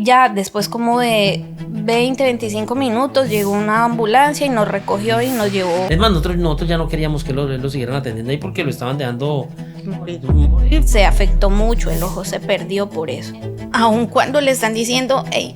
Ya después como de 20, 25 minutos llegó una ambulancia y nos recogió y nos llevó. Es más, nosotros ya no queríamos que lo siguieran atendiendo ahí porque lo estaban dejando morir. Se afectó mucho, el ojo se perdió por eso. Aun cuando le están diciendo, hey,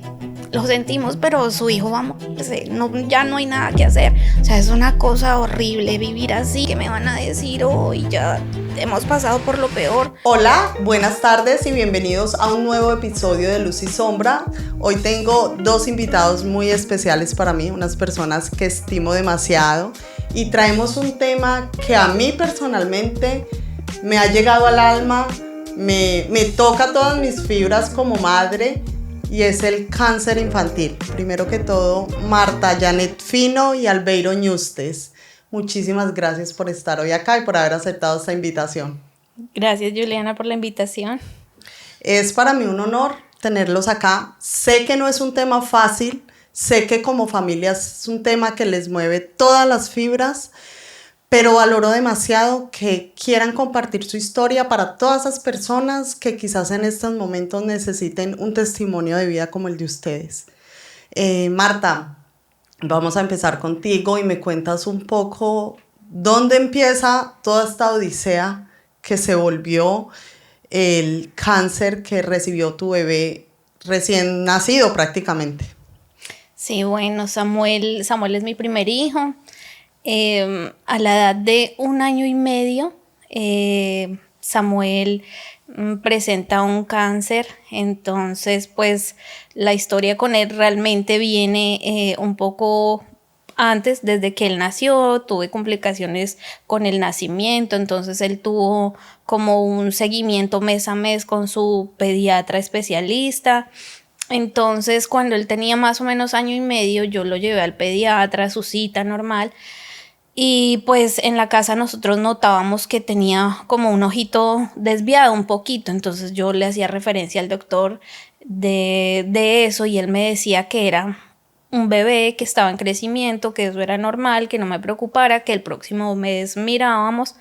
lo sentimos, pero su hijo va a morirse, no, ya no hay nada que hacer. O sea, es una cosa horrible vivir así. ¿Qué me van a decir hoy? Ya hemos pasado por lo peor. Hola, buenas tardes y bienvenidos a un nuevo episodio de Luz y Sombra. Hoy tengo dos invitados muy especiales para mí, unas personas que estimo demasiado, y traemos un tema que a mí personalmente me ha llegado al alma, me toca todas mis fibras como madre, y es el cáncer infantil. Primero que todo, Marta Janet Fino y Albeiro Ñustes, muchísimas gracias por estar hoy acá y por haber aceptado esta invitación. Gracias, Juliana, por la invitación. Es para mí un honor tenerlos acá. Sé que no es un tema fácil, sé que como familias es un tema que les mueve todas las fibras, pero valoro demasiado que quieran compartir su historia para todas esas personas que quizás en estos momentos necesiten un testimonio de vida como el de ustedes. Marta, vamos a empezar contigo y me cuentas un poco dónde empieza toda esta odisea que se volvió el cáncer que recibió tu bebé recién nacido prácticamente. Sí, bueno, Samuel es mi primer hijo. A la edad de 1 año y medio, Samuel presenta un cáncer. Entonces pues la historia con él realmente viene un poco antes. Desde que él nació tuve complicaciones con el nacimiento, entonces él tuvo como un seguimiento mes a mes con su pediatra especialista. Entonces cuando él tenía más o menos 1 año y medio yo lo llevé al pediatra a su cita normal. Y pues en la casa nosotros notábamos que tenía como un ojito desviado un poquito, entonces yo le hacía referencia al doctor de eso y él me decía que era un bebé, que estaba en crecimiento, que eso era normal, que no me preocupara, que el próximo mes mirábamos.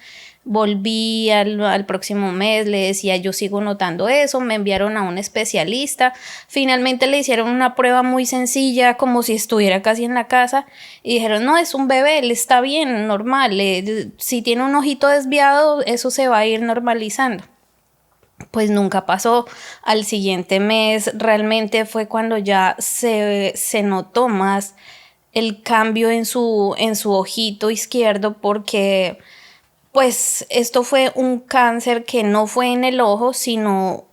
Volví al próximo mes, le decía yo sigo notando eso, me enviaron a un especialista, finalmente le hicieron una prueba muy sencilla como si estuviera casi en la casa y dijeron no, es un bebé, él está bien, normal, si tiene un ojito desviado eso se va a ir normalizando. Pues nunca pasó. Al siguiente mes realmente fue cuando ya se notó más el cambio en su ojito izquierdo, porque pues esto fue un cáncer que no fue en el ojo, sino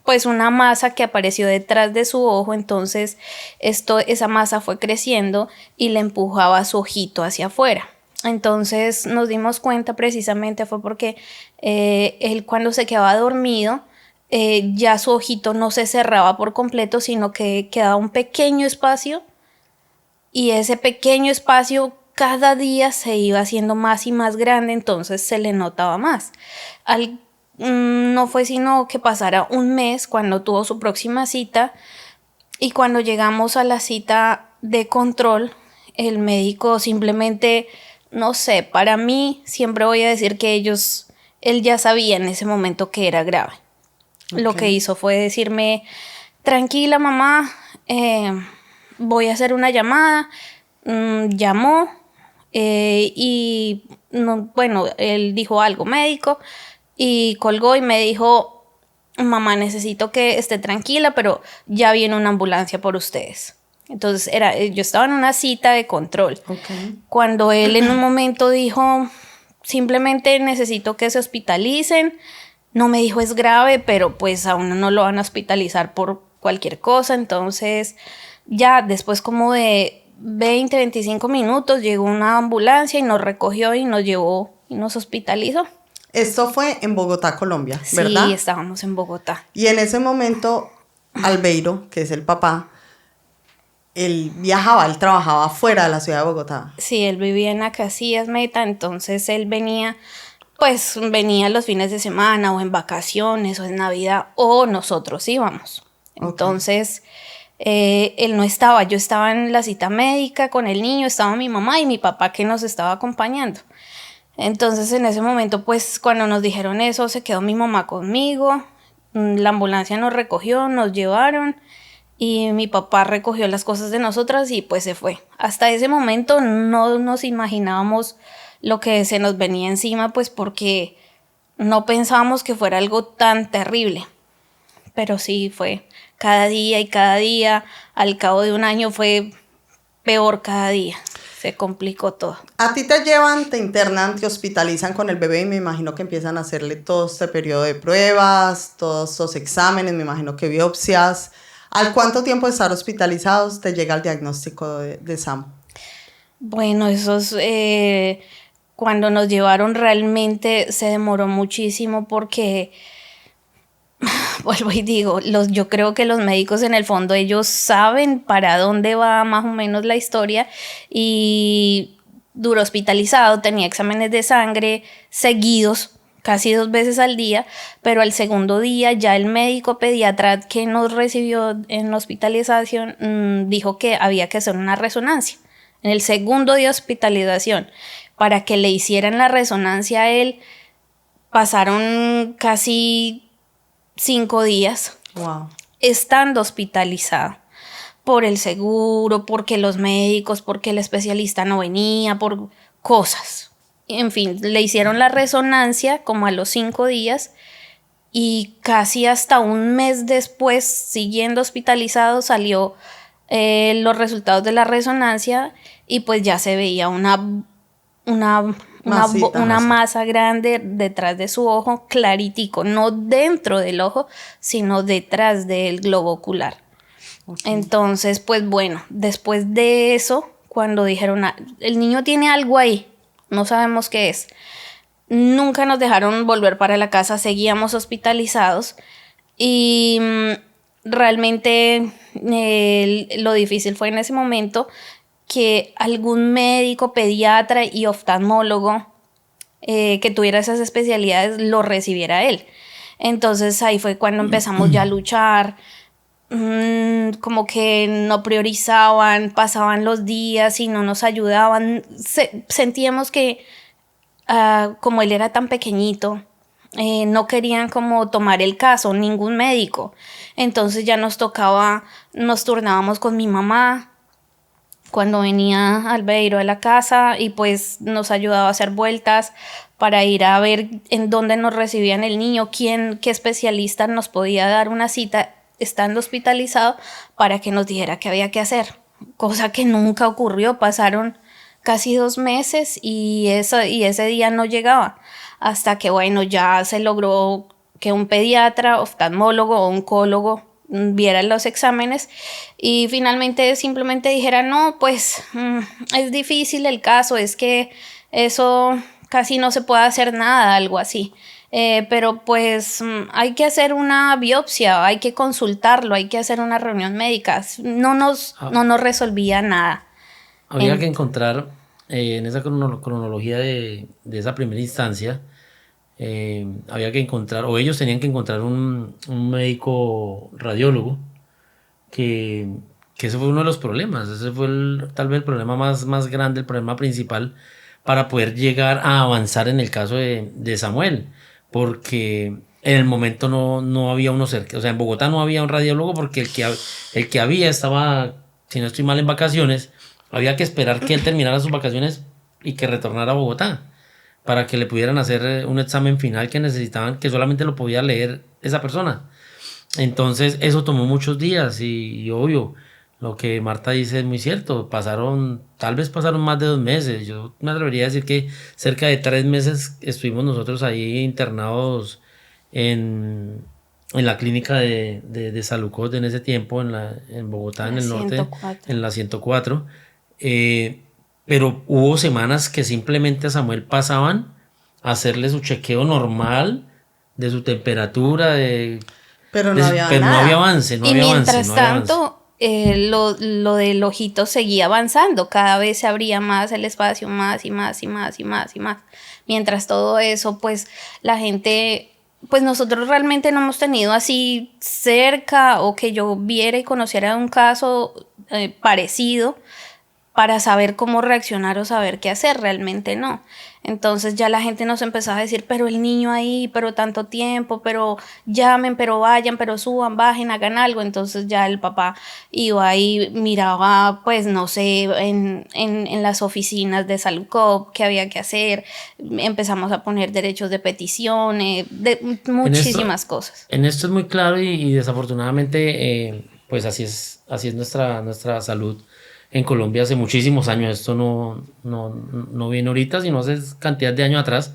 pues una masa que apareció detrás de su ojo. Entonces esa masa fue creciendo y le empujaba su ojito hacia afuera. Entonces nos dimos cuenta, precisamente fue porque él cuando se quedaba dormido, ya su ojito no se cerraba por completo, sino que quedaba un pequeño espacio, y ese pequeño espacio cada día se iba haciendo más y más grande, entonces se le notaba más. No fue sino que pasara un mes cuando tuvo su próxima cita, y cuando llegamos a la cita de control, el médico simplemente, no sé, para mí siempre voy a decir que él ya sabía en ese momento que era grave. Okay. Lo que hizo fue decirme, tranquila mamá, voy a hacer una llamada. Llamó y no, bueno, él dijo algo médico y colgó y me dijo, mamá, necesito que esté tranquila, pero ya viene una ambulancia por ustedes. Entonces yo estaba en una cita de control. Okay. Cuando él en un momento dijo, simplemente necesito que se hospitalicen, no me dijo es grave, pero pues a uno no lo van a hospitalizar por cualquier cosa. Entonces ya después como de 20, 25 minutos llegó una ambulancia y nos recogió y nos llevó y nos hospitalizó. Esto fue en Bogotá, Colombia, ¿verdad? Sí, estábamos en Bogotá. Y en ese momento Albeiro, que es el papá, él trabajaba fuera de la ciudad de Bogotá. Sí, él vivía en Acacias, Meta, entonces él venía los fines de semana o en vacaciones o en Navidad, o nosotros íbamos. Entonces él no estaba, yo estaba en la cita médica con el niño, estaba mi mamá y mi papá que nos estaba acompañando. Entonces en ese momento pues cuando nos dijeron eso se quedó mi mamá conmigo. La ambulancia nos recogió, nos llevaron y mi papá recogió las cosas de nosotras y pues se fue. Hasta ese momento no nos imaginábamos lo que se nos venía encima, pues porque no pensábamos que fuera algo tan terrible. Pero sí fue cada día y cada día. Al cabo de un año fue peor cada día. Se complicó todo. A ti te llevan, te internan, te hospitalizan con el bebé y me imagino que empiezan a hacerle todo este periodo de pruebas, todos estos exámenes, me imagino que biopsias. ¿Al cuánto tiempo de estar hospitalizados te llega el diagnóstico de SAMU? Bueno, cuando nos llevaron realmente se demoró muchísimo porque, vuelvo y digo, yo creo que los médicos en el fondo ellos saben para dónde va más o menos la historia y duró hospitalizado, tenía exámenes de sangre seguidos, casi 2 veces al día, pero al segundo día ya el médico pediatra que nos recibió en la hospitalización dijo que había que hacer una resonancia. En el segundo día de hospitalización, para que le hicieran la resonancia a él, pasaron casi 5 días Wow. estando hospitalizado por el seguro, porque los médicos, porque el especialista no venía, por cosas. En fin, le hicieron la resonancia como a los 5 días y casi hasta un mes después, siguiendo hospitalizado, salió los resultados de la resonancia y pues ya se veía una masa grande detrás de su ojo, claritico, no dentro del ojo, sino detrás del globo ocular. Okay. Entonces, pues bueno, después de eso, cuando dijeron, el niño tiene algo ahí, no sabemos qué es, nunca nos dejaron volver para la casa, seguíamos hospitalizados y realmente lo difícil fue en ese momento que algún médico, pediatra y oftalmólogo que tuviera esas especialidades lo recibiera él. Entonces ahí fue cuando empezamos ya a luchar, como que no priorizaban, pasaban los días y no nos ayudaban. Sentíamos que como él era tan pequeñito, no querían como tomar el caso, ningún médico. Entonces ya nos turnábamos con mi mamá cuando venía Albeiro a la casa y pues nos ayudaba a hacer vueltas para ir a ver en dónde nos recibían el niño, qué especialista nos podía dar una cita estando hospitalizado para que nos dijera qué había que hacer, cosa que nunca ocurrió. Pasaron casi 2 meses y ese día no llegaba, hasta que bueno, ya se logró que un pediatra, oftalmólogo o oncólogo viera los exámenes y finalmente simplemente dijera, no, pues es difícil el caso, es que eso casi no se puede hacer nada, algo así. Pero pues hay que hacer una biopsia, hay que consultarlo, hay que hacer una reunión médica. No nos resolvía nada. Había que encontrar en esa cronología de esa primera instancia, había que encontrar, o ellos tenían que encontrar un médico radiólogo, que ese fue uno de los problemas. Ese fue tal vez el problema más grande, el problema principal para poder llegar a avanzar en el caso de Samuel, porque en el momento no había uno cerca. O sea, en Bogotá no había un radiólogo porque el que había estaba, si no estoy mal, en vacaciones. Había que esperar que él terminara sus vacaciones y que retornara a Bogotá para que le pudieran hacer un examen final que necesitaban, que solamente lo podía leer esa persona. Entonces eso tomó muchos días y obvio, lo que Marta dice es muy cierto. Tal vez pasaron más de 2 meses. Yo me atrevería a decir que cerca de 3 meses estuvimos nosotros ahí internados en la clínica de Salucos en ese tiempo, en Bogotá, en el norte, 104. en la 104. Pero hubo semanas que simplemente a Samuel pasaban a hacerle su chequeo normal de su temperatura, pero no había no había avance. Y mientras tanto, lo del ojito seguía avanzando, cada vez se abría más el espacio, más y más y más y más y más. Mientras todo eso, pues la gente, pues nosotros realmente no hemos tenido así cerca o que yo viera y conociera un caso parecido. para saber cómo reaccionar o saber qué hacer, realmente no. Entonces ya la gente nos empezaba a decir, pero el niño ahí, pero tanto tiempo, pero llamen, pero vayan, pero suban, bajen, hagan algo. Entonces ya el papá iba ahí, miraba, pues no sé, en las oficinas de Saludcop qué había que hacer. Empezamos a poner derechos de petición, de muchísimas cosas. En esto es muy claro y desafortunadamente, pues así es nuestra salud en Colombia hace muchísimos años. Esto no viene ahorita, sino hace cantidad de años atrás,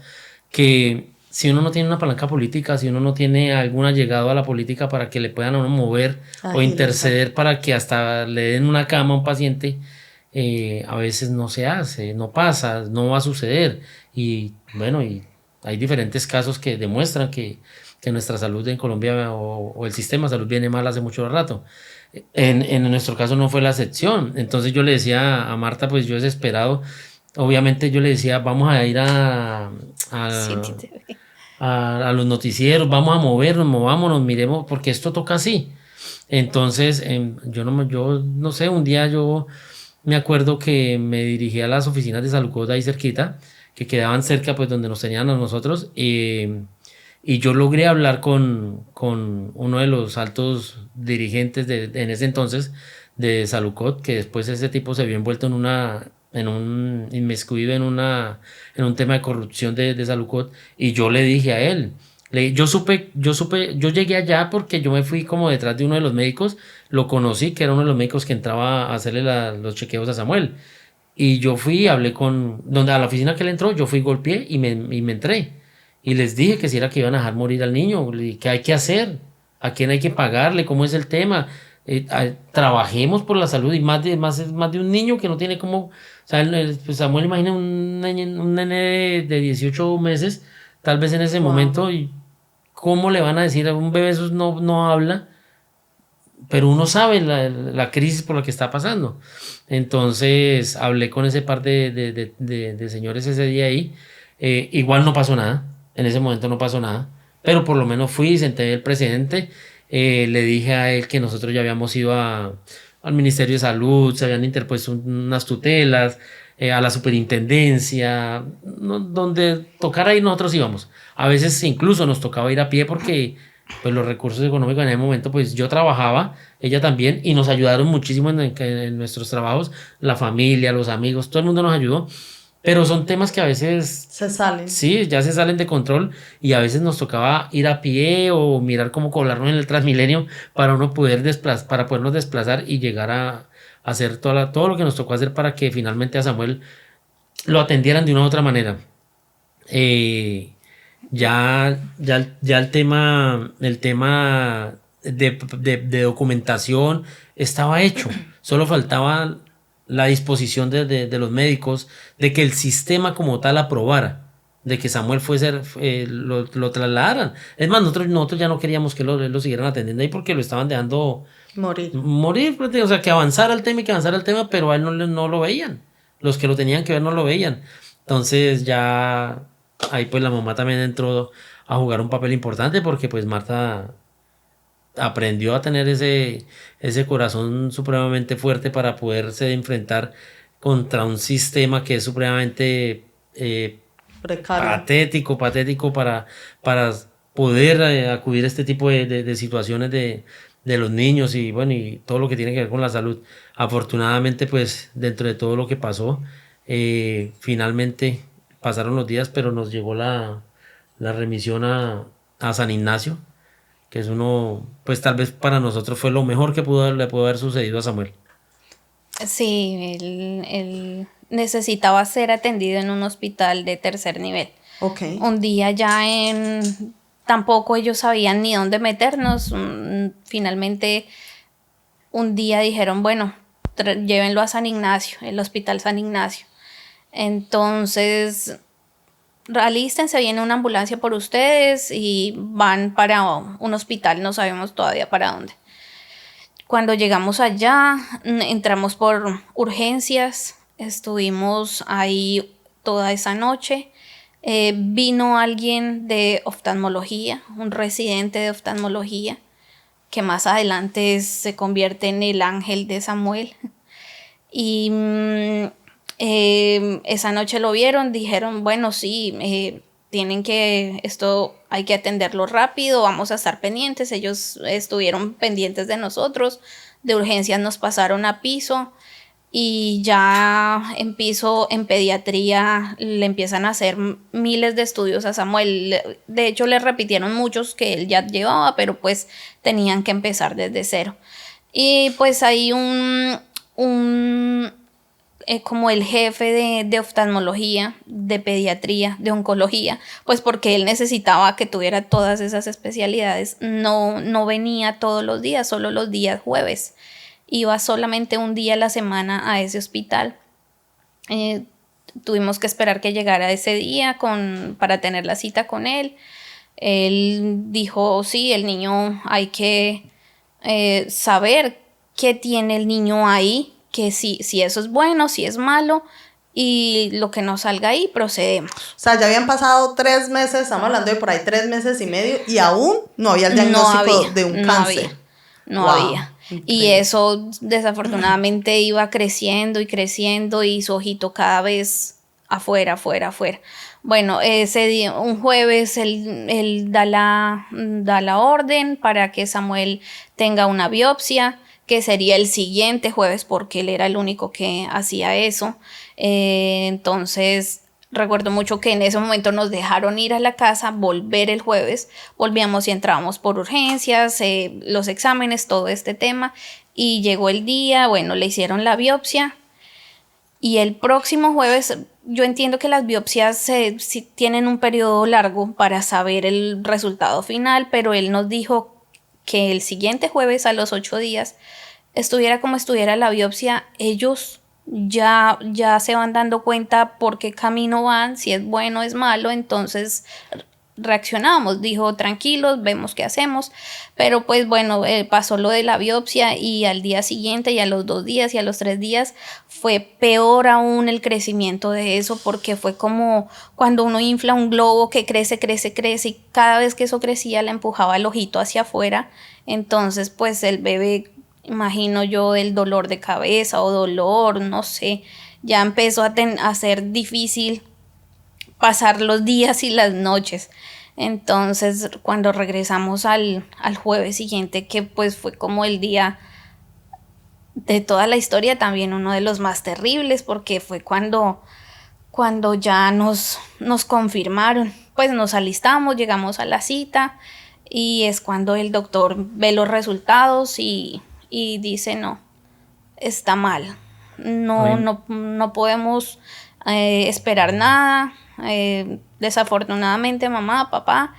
que si uno no tiene una palanca política, si uno no tiene algún allegado a la política para que le puedan a uno mover o interceder para que hasta le den una cama a un paciente, a veces no se hace, no pasa, no va a suceder. Y bueno, y hay diferentes casos que demuestran que nuestra salud en Colombia o el sistema de salud viene mal hace mucho rato. En nuestro caso no fue la excepción. Entonces yo le decía a Marta, pues yo desesperado, obviamente yo le decía, vamos a ir a los noticieros, vamos a movernos, movámonos, miremos, porque esto toca así. Entonces, yo no sé, un día yo me acuerdo que me dirigí a las oficinas de Saludcop ahí cerquita, que quedaban cerca, pues donde nos tenían a nosotros, y yo logré hablar con uno de los altos dirigentes en ese entonces de Saludcop, que después ese tipo se vio envuelto inmiscuido en un tema de corrupción de Saludcop, y yo le dije a él, yo llegué allá porque yo me fui como detrás de uno de los médicos, lo conocí, que era uno de los médicos que entraba a hacerle los chequeos a Samuel, y yo fui, hablé a la oficina que él entró, yo fui, golpeé y me entré. Y les dije que si era que iban a dejar morir al niño, que hay que hacer, a quién hay que pagarle, cómo es el tema. Trabajemos por la salud y más de un niño que no tiene cómo. O sea, pues Samuel, imagina un nene de 18 meses, tal vez en ese momento, y cómo le van a decir a un bebé, eso no habla, pero uno sabe la crisis por la que está pasando. Entonces hablé con ese par de señores ese día ahí. Igual no pasó nada. En ese momento no pasó nada, pero por lo menos fui, senté el presidente, le dije a él que nosotros ya habíamos ido al Ministerio de Salud, se habían interpuesto unas tutelas, a la superintendencia, donde tocara ir nosotros íbamos. A veces incluso nos tocaba ir a pie porque pues los recursos económicos en ese momento, pues yo trabajaba, ella también, y nos ayudaron muchísimo en nuestros trabajos, la familia, los amigos, todo el mundo nos ayudó. Pero son temas que a veces se salen. Sí, ya se salen de control y a veces nos tocaba ir a pie o mirar cómo colarnos en el Transmilenio para para podernos desplazar y llegar a hacer todo lo que nos tocó hacer para que finalmente a Samuel lo atendieran de una u otra manera. Ya el tema de documentación estaba hecho, solo faltaba la disposición de los médicos, de que el sistema como tal aprobara, de que Samuel lo trasladaran. Es más, nosotros ya no queríamos que lo siguieran atendiendo ahí porque lo estaban dejando morir, o sea, que avanzara el tema, pero a él no lo veían. Los que lo tenían que ver no lo veían. Entonces ya ahí pues la mamá también entró a jugar un papel importante porque pues Marta aprendió a tener ese corazón supremamente fuerte para poderse enfrentar contra un sistema que es supremamente patético para poder acudir a este tipo de situaciones de los niños y bueno, y todo lo que tiene que ver con la salud. Afortunadamente, pues dentro de todo lo que pasó, finalmente pasaron los días, pero nos llegó la remisión a San Ignacio, que es pues tal vez para nosotros fue lo mejor que le pudo haber sucedido a Samuel. Sí, él necesitaba ser atendido en un hospital de tercer nivel. Okay. Un día tampoco ellos sabían ni dónde meternos. Finalmente, un día dijeron, bueno, llévenlo a San Ignacio, el hospital San Ignacio. Entonces, alístense, viene una ambulancia por ustedes y van para un hospital, no sabemos todavía para dónde. Cuando llegamos allá, entramos por urgencias, estuvimos ahí toda esa noche. Vino alguien de oftalmología, un residente de oftalmología, que más adelante se convierte en el ángel de Samuel. Y esa noche lo vieron, dijeron, bueno, sí, esto hay que atenderlo rápido, vamos a estar pendientes. Ellos estuvieron pendientes de nosotros, de urgencias nos pasaron a piso y ya en piso, en pediatría, le empiezan a hacer miles de estudios a Samuel. De hecho, le repitieron muchos que él ya llevaba, pero pues tenían que empezar desde cero. Y pues hay como el jefe de oftalmología, de pediatría, de oncología, pues porque él necesitaba que tuviera todas esas especialidades, no venía todos los días, solo los días jueves. Iba solamente un día a la semana a ese hospital. Tuvimos que esperar que llegara ese día para tener la cita con él. Él dijo, sí, el niño hay que saber qué tiene el niño ahí, que si eso es bueno, si es malo, y lo que nos salga ahí, procedemos. O sea, ya habían pasado 3 meses, estamos hablando de por ahí 3 meses y medio, y aún no había el diagnóstico de un cáncer. No había. Y eso desafortunadamente iba creciendo y creciendo y su ojito cada vez afuera. Bueno, ese día, un jueves, él da la orden para que Samuel tenga una biopsia, que sería el siguiente jueves porque él era el único que hacía eso. Entonces recuerdo mucho que en ese momento nos dejaron ir a la casa, volver el jueves, volvíamos y entrábamos por urgencias, los exámenes, todo este tema, y llegó el día, bueno, le hicieron la biopsia y el próximo jueves, yo entiendo que las biopsias sí tienen un periodo largo para saber el resultado final, pero él nos dijo que el siguiente jueves a los 8 días, estuviera como estuviera la biopsia, ellos ya se van dando cuenta por qué camino van, si es bueno o es malo, entonces reaccionamos, dijo tranquilos, vemos qué hacemos, pero pues bueno, pasó lo de la biopsia y al día siguiente y a los 2 días y a los 3 días fue peor aún el crecimiento de eso, porque fue como cuando uno infla un globo que crece y cada vez que eso crecía le empujaba el ojito hacia afuera, entonces pues el bebé, imagino yo, el dolor de cabeza o dolor, no sé, ya empezó a ser difícil pasar los días y las noches. Entonces, cuando regresamos al jueves siguiente, que pues fue como el día de toda la historia, también uno de los más terribles, porque fue cuando ya nos confirmaron, pues nos alistamos, llegamos a la cita y es cuando el doctor ve los resultados y dice, no, está mal, no podemos esperar nada, desafortunadamente mamá, papá,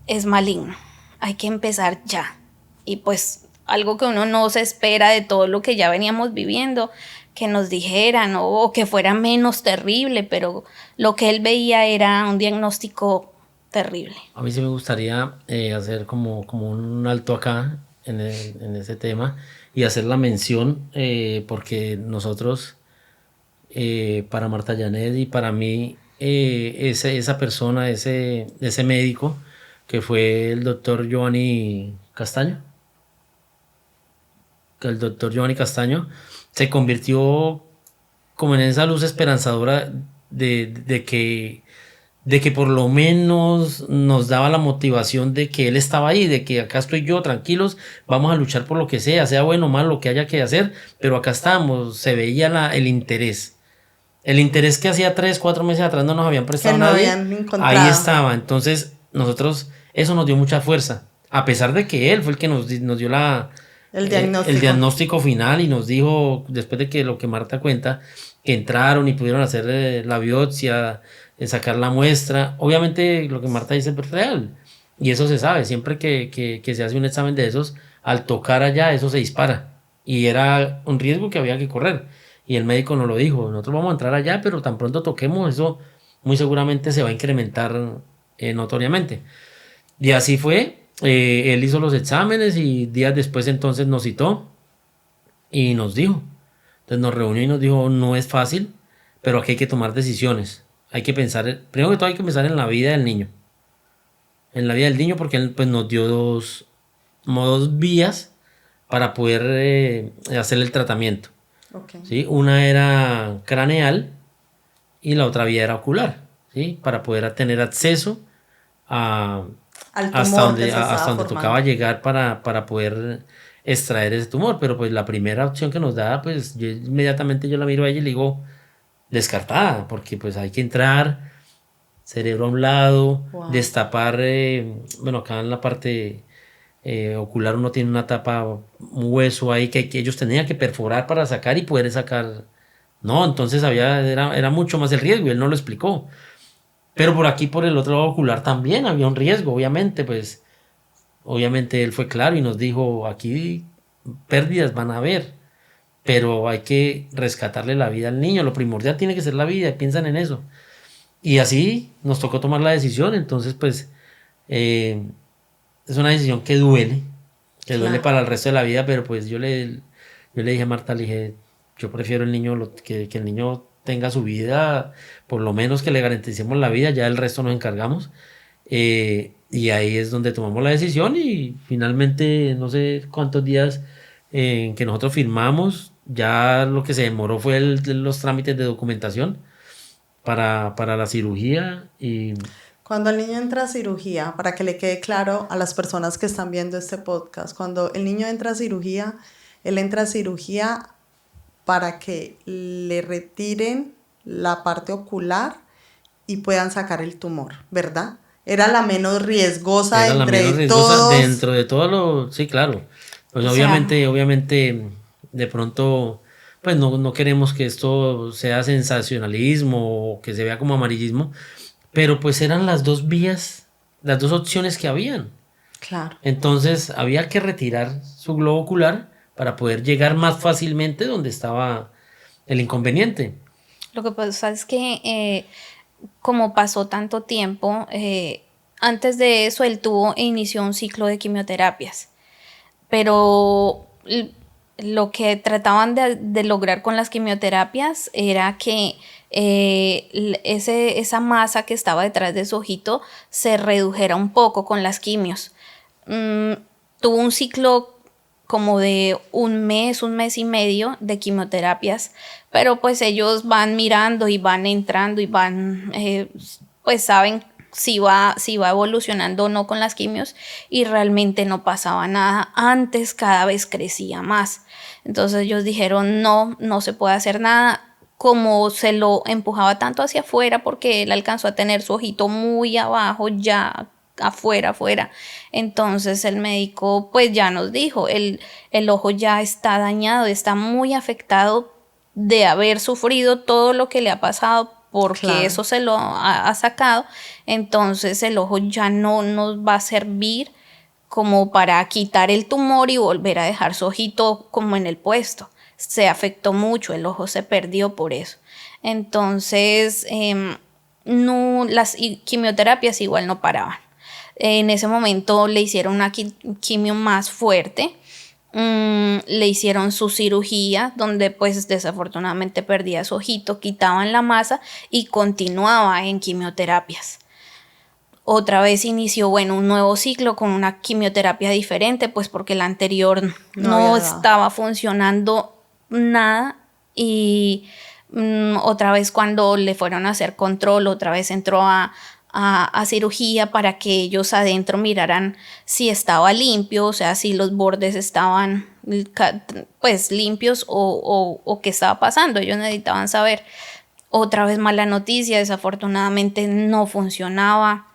es maligno, hay que empezar ya. Y pues algo que uno no se espera de todo lo que ya veníamos viviendo, que nos dijeran o que fuera menos terrible, pero lo que él veía era un diagnóstico terrible. A mí sí me gustaría hacer como un alto acá en ese tema y hacer la mención porque nosotros, para Marta Janet y para mí, esa persona, ese médico que fue el doctor Giovanni Castaño, se convirtió como en esa luz esperanzadora de que por lo menos nos daba la motivación de que él estaba ahí, de que acá estoy yo, tranquilos, vamos a luchar por lo que sea bueno o malo lo que haya que hacer, pero acá estamos, se veía el interés. El interés que hacía 3, 4 meses atrás no nos habían prestado nadie, ahí estaba. Entonces, nosotros, eso nos dio mucha fuerza, a pesar de que él fue el que nos dio el diagnóstico final y nos dijo, después de que lo que Marta cuenta, que entraron y pudieron hacer la biopsia, sacar la muestra. Obviamente lo que Marta dice es real y eso se sabe, siempre que se hace un examen de esos, al tocar allá eso se dispara y era un riesgo que había que correr y el médico nos lo dijo, nosotros vamos a entrar allá, pero tan pronto toquemos eso muy seguramente se va a incrementar notoriamente. Y así fue. Él hizo los exámenes y días después entonces nos citó y nos dijo, entonces nos reunió y nos dijo, no es fácil, pero aquí hay que tomar decisiones, hay que pensar, primero que todo hay que pensar en la vida del niño, porque él pues nos dio dos vías para poder hacer el tratamiento. Ok. ¿sí? Una era craneal y la otra vía era ocular, ¿sí? Para poder tener acceso a, Al tumor que se hasta estaba donde formando. tocaba llegar para poder extraer ese tumor. Pero pues la primera opción que nos da, pues yo inmediatamente yo la miro a ella y le digo, descartada, porque pues hay que entrar, cerebro a un lado, Wow. destapar, bueno, acá en la parte ocular uno tiene una tapa, un hueso ahí que ellos tenían que perforar para sacar y poder sacar. No, entonces era mucho más el riesgo y él no lo explicó. Pero por aquí, por el otro lado ocular, también había un riesgo, obviamente, pues obviamente él fue claro y nos dijo, aquí pérdidas van a haber, pero hay que rescatarle la vida al niño, lo primordial tiene que ser la vida, piensan en eso. Y así nos tocó tomar la decisión, entonces pues eh, es una decisión que duele Claro. para el resto de la vida, pero pues yo le dije a Marta, le dije, yo prefiero el niño, que el niño tenga su vida, por lo menos que le garanticemos la vida, ya el resto nos encargamos. Y ahí es donde tomamos la decisión y finalmente, no sé cuántos días en que nosotros firmamos, ya lo que se demoró fue los trámites de documentación para la cirugía y Cuando el niño entra a cirugía, para que le quede claro a las personas que están viendo este podcast, cuando el niño entra a cirugía, él entra a cirugía para que le retiren la parte ocular y puedan sacar el tumor, ¿verdad? Era la menos riesgosa era la entre menos riesgosa todos. dentro de todo lo, sí, claro. Pues O sea, obviamente, de pronto, pues no queremos que esto sea sensacionalismo o que se vea como amarillismo, pero pues eran las dos vías, las dos opciones que habían. Claro. Entonces había que retirar su globo ocular para poder llegar más fácilmente donde estaba el inconveniente. lo que pasa es que como pasó tanto tiempo, antes de eso él inició un ciclo de quimioterapias, pero lo que trataban de lograr con las quimioterapias era que esa masa que estaba detrás de su ojito se redujera un poco con las quimios. Tuvo un ciclo como de un mes y medio de quimioterapias, pero pues ellos van mirando y van entrando y van, pues saben si va evolucionando o no con las quimios, y realmente no pasaba nada. Antes cada vez crecía más. Entonces ellos dijeron, no se puede hacer nada. Como se lo empujaba tanto hacia afuera, porque él alcanzó a tener su ojito muy abajo, ya afuera. Entonces el médico pues ya nos dijo, el ojo ya está dañado, está muy afectado de haber sufrido todo lo que le ha pasado, porque Claro. eso se lo ha sacado. Entonces el ojo ya no nos va a servir como para quitar el tumor y volver a dejar su ojito como en el puesto. Se afectó mucho, el ojo se perdió por eso. Entonces, no, las quimioterapias igual no paraban. En ese momento le hicieron una quimio más fuerte. Le hicieron su cirugía, donde pues desafortunadamente perdía su ojito, quitaban la masa y continuaba en quimioterapias. Otra vez inició, bueno, un nuevo ciclo con una quimioterapia diferente, pues porque la anterior No había no dado. estaba funcionando nada. Y otra vez cuando le fueron a hacer control, otra vez entró a cirugía para que ellos adentro miraran si estaba limpio, o sea, si los bordes estaban pues limpios o qué estaba pasando. Ellos necesitaban saber. Otra vez mala noticia, desafortunadamente no funcionaba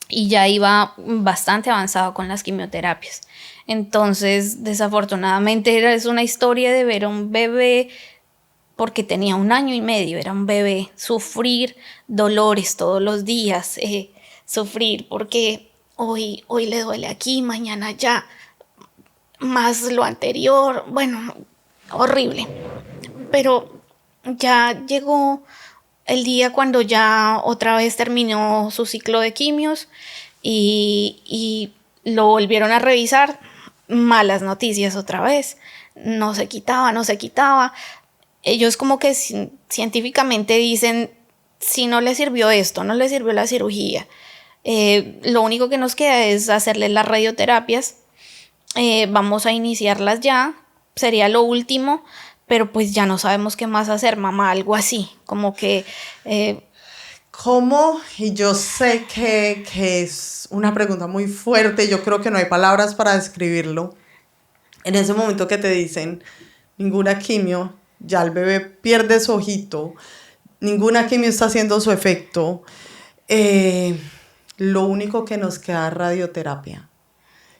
y ya iba bastante avanzado con las quimioterapias. Entonces, desafortunadamente es una historia de ver a un bebé, porque tenía 1 año y medio, era un bebé, sufrir dolores todos los días, sufrir porque hoy le duele aquí, mañana ya, más lo anterior, bueno, horrible. Pero ya llegó el día cuando ya otra vez terminó su ciclo de quimios y lo volvieron a revisar. Malas noticias otra vez. No se quitaba. Ellos como que científicamente dicen, si no le sirvió esto, no le sirvió la cirugía, lo único que nos queda es hacerle las radioterapias. Vamos a iniciarlas ya, sería lo último, pero pues ya no sabemos qué más hacer, mamá, algo así, como que... ¿Cómo? Y yo sé que es una pregunta muy fuerte, yo creo que no hay palabras para describirlo. En ese momento que te dicen, ninguna quimio, ya el bebé pierde su ojito, ninguna quimio está haciendo su efecto, lo único que nos queda es radioterapia.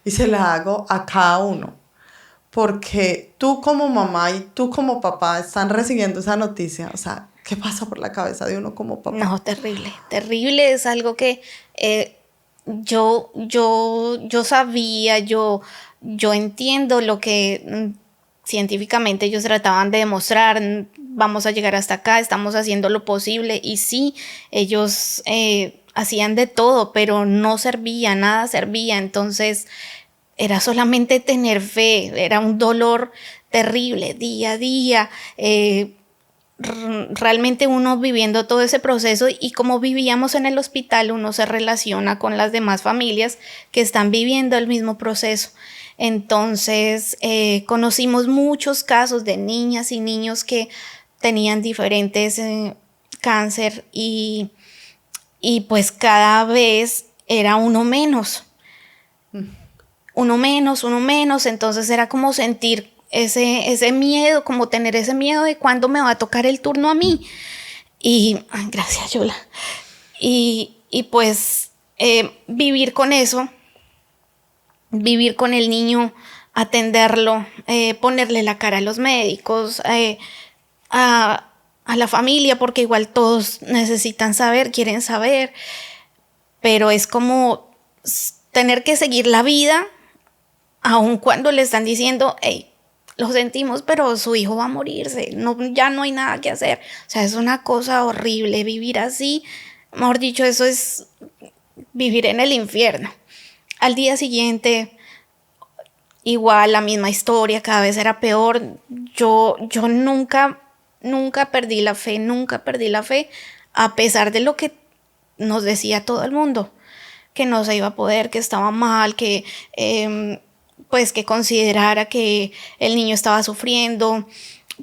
Y se la hago a cada uno, porque tú como mamá y tú como papá están recibiendo esa noticia, o sea, ¿qué pasa por la cabeza de uno como papá? No, terrible, terrible, es algo que yo sabía, yo entiendo lo que científicamente ellos trataban de demostrar, vamos a llegar hasta acá, estamos haciendo lo posible, y sí, ellos hacían de todo, pero no servía, nada servía, entonces era solamente tener fe, era un dolor terrible día a día, realmente uno viviendo todo ese proceso, y como vivíamos en el hospital, uno se relaciona con las demás familias que están viviendo el mismo proceso. Entonces conocimos muchos casos de niñas y niños que tenían diferentes cáncer, y pues cada vez era uno menos, entonces era como sentir ese miedo, como tener ese miedo de cuándo me va a tocar el turno a mí. Y gracias, Yola. Y pues vivir con eso, vivir con el niño, atenderlo, ponerle la cara a los médicos, a la familia, porque igual todos necesitan saber, quieren saber, pero es como tener que seguir la vida, aun cuando le están diciendo, hey, lo sentimos, pero su hijo va a morirse, no, ya no hay nada que hacer. O sea, es una cosa horrible vivir así, mejor dicho, eso es vivir en el infierno. Al día siguiente, igual la misma historia, cada vez era peor. Yo nunca perdí la fe, a pesar de lo que nos decía todo el mundo, que no se iba a poder, que estaba mal, que pues que considerara que el niño estaba sufriendo,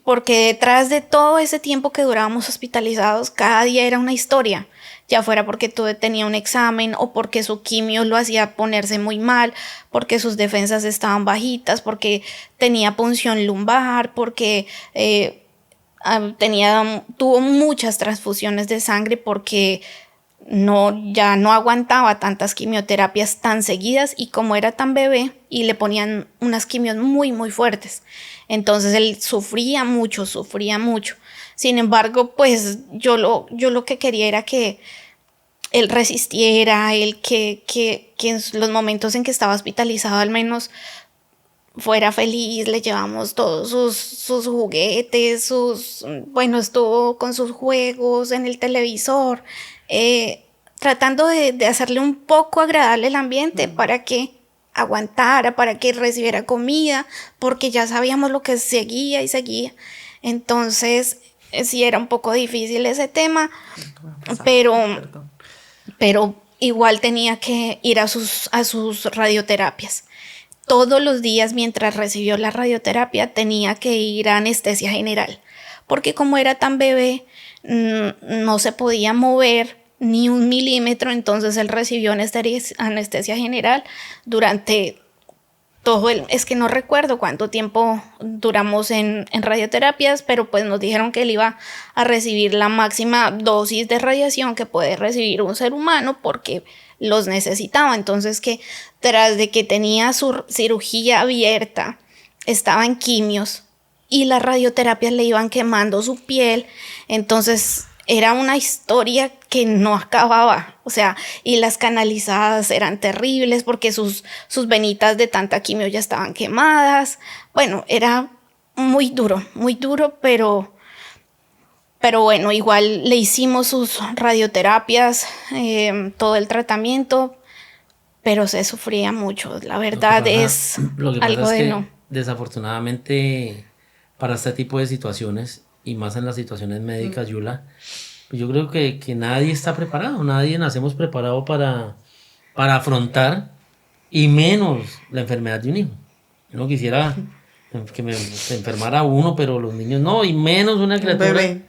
porque detrás de todo ese tiempo que durábamos hospitalizados, cada día era una historia, ya fuera porque todo tenía un examen, o porque su quimio lo hacía ponerse muy mal, porque sus defensas estaban bajitas, porque tenía punción lumbar, porque tuvo muchas transfusiones de sangre, porque ya no aguantaba tantas quimioterapias tan seguidas, y como era tan bebé y le ponían unas quimios muy muy fuertes, entonces él sufría mucho. Sin embargo, pues yo lo que quería era que él resistiera, que en los momentos en que estaba hospitalizado al menos fuera feliz, le llevamos todos sus juguetes, bueno, estuvo con sus juegos en el televisor, tratando de hacerle un poco agradable el ambiente para que aguantara, para que recibiera comida, porque ya sabíamos lo que seguía. Entonces, sí era un poco difícil ese tema, pero igual tenía que ir a sus radioterapias. Todos los días mientras recibió la radioterapia tenía que ir a anestesia general, porque como era tan bebé, no se podía mover ni un milímetro, entonces él recibió anestesia general durante es que no recuerdo cuánto tiempo duramos en radioterapias, pero pues nos dijeron que él iba a recibir la máxima dosis de radiación que puede recibir un ser humano, porque los necesitaba. Entonces, que tras de que tenía su cirugía abierta, estaba en quimios y las radioterapias le iban quemando su piel, entonces era una historia que no acababa, o sea, y las canalizadas eran terribles porque sus venitas de tanta quimio ya estaban quemadas. Bueno, era muy duro, pero bueno, igual le hicimos sus radioterapias, todo el tratamiento, pero se sufría mucho, la verdad es algo de no. Desafortunadamente, para este tipo de situaciones, y más en las situaciones médicas, Yula, pues yo creo que nadie está preparado, nadie nacemos preparado para afrontar, y menos la enfermedad de un hijo. Uno quisiera que se enfermara uno, pero los niños no, y menos una Un criatura bebé.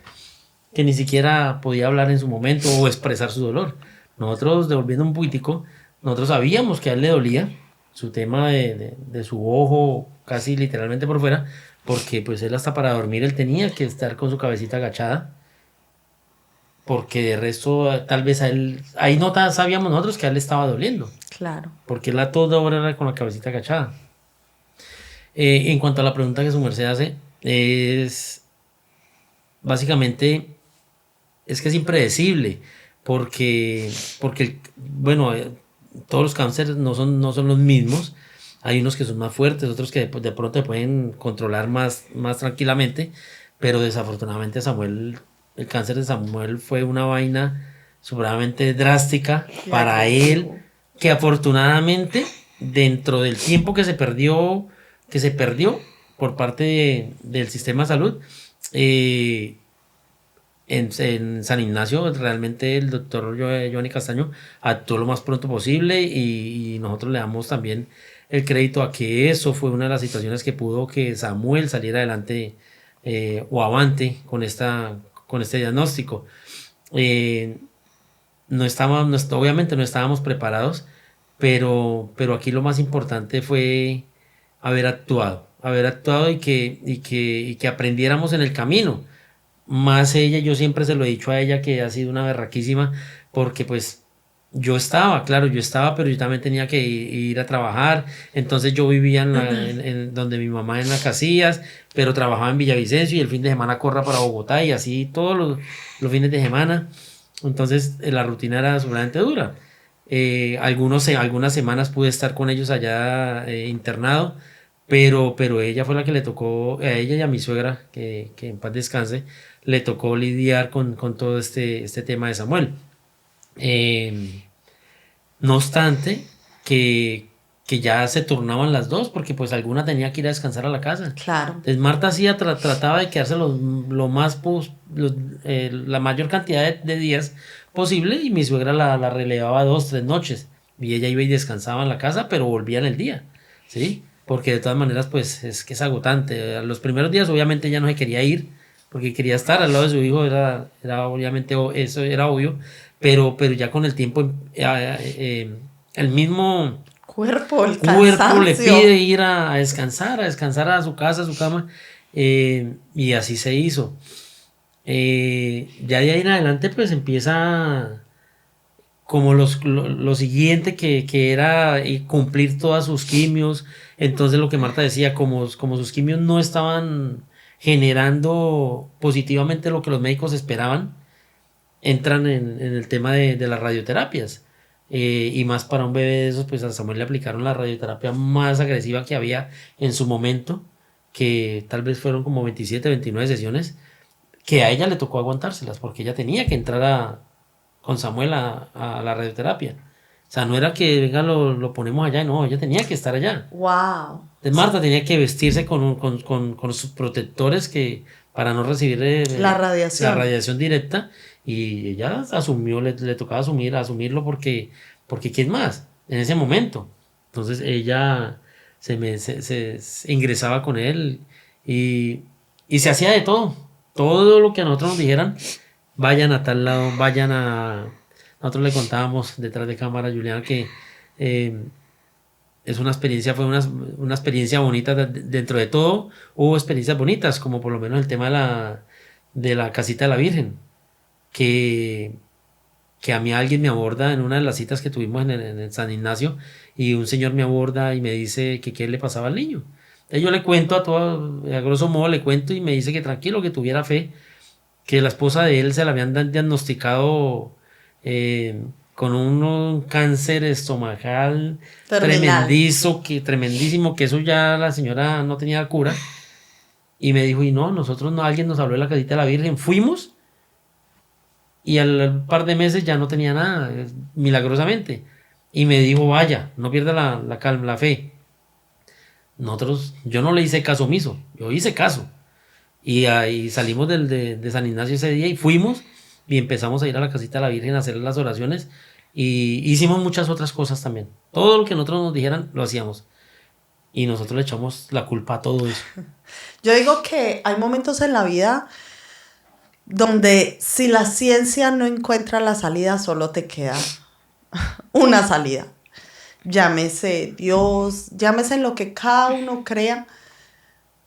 que ni siquiera podía hablar en su momento o expresar su dolor. Nosotros, devolviendo un poquitico, nosotros sabíamos que a él le dolía su tema de su ojo casi literalmente por fuera, porque pues él hasta para dormir él tenía que estar con su cabecita agachada, porque de resto tal vez a él, ahí no sabíamos nosotros que a él le estaba doliendo, Claro. porque él a toda hora era con la cabecita agachada. En cuanto a la pregunta que su merced hace, es básicamente es que es impredecible, porque bueno, todos los cánceres no son los mismos. Hay unos que son más fuertes, otros que de pronto te pueden controlar más tranquilamente, pero desafortunadamente Samuel, el cáncer de Samuel fue una vaina supremamente drástica para él, que afortunadamente dentro del tiempo que se perdió por parte del sistema de salud, en San Ignacio realmente el doctor Giovanni Castaño actuó lo más pronto posible y nosotros le damos también el crédito a que eso fue una de las situaciones que pudo que Samuel saliera adelante o avante con este diagnóstico. Obviamente no estábamos preparados, pero aquí lo más importante fue haber actuado y que aprendiéramos en el camino. Más ella, yo siempre se lo he dicho a ella que ha sido una berraquísima, porque pues yo estaba, claro, pero yo también tenía que ir a trabajar. Entonces yo vivía en donde mi mamá en las Casillas, pero trabajaba en Villavicencio y el fin de semana corra para Bogotá y así todos los fines de semana. Entonces la rutina era sumamente dura. Algunas semanas pude estar con ellos allá internado, pero ella fue la que le tocó, a ella y a mi suegra, que en paz descanse, le tocó lidiar con todo este tema de Samuel. No obstante, que ya se turnaban las dos, porque pues alguna tenía que ir a descansar a la casa. Claro. Entonces Marta hacía, trataba de quedarse la mayor cantidad de días posible, y mi suegra la relevaba 2, 3 noches, y ella iba y descansaba en la casa, pero volvía en el día, ¿sí? Porque de todas maneras pues es que es agotante. Los primeros días obviamente ella no se quería ir, porque quería estar al lado de su hijo, era obviamente, eso era obvio, pero ya con el tiempo el mismo El cuerpo le cansancio. pide ir a descansar a su casa, a su cama, y así se hizo. Ya de ahí en adelante pues empieza como lo siguiente, que era cumplir todas sus quimios. Entonces lo que Marta decía, como sus quimios no estaban generando positivamente lo que los médicos esperaban, entran en el tema de las radioterapias. Y más para un bebé de esos, pues a Samuel le aplicaron la radioterapia más agresiva que había en su momento, que tal vez fueron como 27, 29 sesiones, que a ella le tocó aguantárselas, porque ella tenía que entrar con Samuel a la radioterapia. O sea, no era que venga, lo ponemos allá, no, ella tenía que estar allá. Wow. Entonces Marta tenía que vestirse con sus protectores para no recibir La radiación. la radiación directa, y ella asumió, le tocaba asumirlo, porque ¿quién más? En ese momento. Entonces ella se ingresaba con él y se hacía de todo lo que a nosotros nos dijeran. Vayan a tal lado, nosotros le contábamos detrás de cámara a Juliana que fue una experiencia bonita. Dentro de todo hubo experiencias bonitas, como por lo menos el tema de la casita de la Virgen, que a mí alguien me aborda en una de las citas que tuvimos en el San Ignacio, y un señor me aborda y me dice que qué le pasaba al niño. Entonces yo le cuento a grosso modo le cuento, y me dice que tranquilo, que tuviera fe, que la esposa de él se la habían diagnosticado con un cáncer estomacal tremendísimo, que eso ya la señora no tenía cura. Y me dijo, y no, alguien nos habló de la casita de la Virgen, fuimos, y al par de meses ya no tenía nada, milagrosamente. Y me dijo, vaya, no pierda la calma, la fe. Yo no le hice caso omiso, yo hice caso. Y ahí salimos de San Ignacio ese día y fuimos y empezamos a ir a la casita de la Virgen a hacer las oraciones, y hicimos muchas otras cosas también. Todo lo que nosotros nos dijeran lo hacíamos. y nosotros le echamos la culpa a todo eso. Yo digo que hay momentos en la vida donde si la ciencia no encuentra la salida, solo te queda una salida. Llámese Dios, llámese en lo que cada uno crea,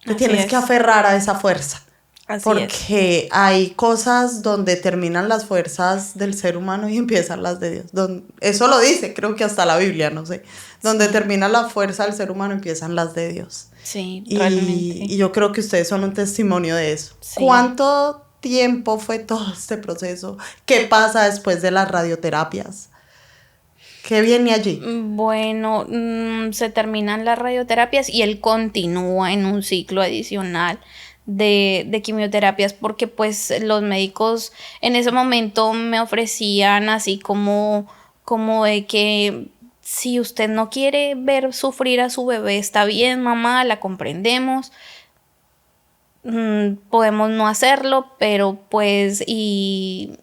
te Así tienes es. que aferrar a esa fuerza. Así es. Porque hay cosas donde terminan las fuerzas del ser humano y empiezan las de Dios. Eso lo dice, creo que hasta la Biblia, no sé. Donde termina la fuerza del ser humano, empiezan las de Dios. Sí, Y, realmente. y yo creo que ustedes son un testimonio de eso. Sí. ¿Cuánto tiempo fue todo este proceso? ¿Qué pasa después de las radioterapias? ¿Qué viene allí? Bueno, se terminan las radioterapias y él continúa en un ciclo adicional de quimioterapias porque pues los médicos en ese momento me ofrecían así como de que si usted no quiere ver sufrir a su bebé, está bien, mamá, la comprendemos. Podemos no hacerlo, pero pues y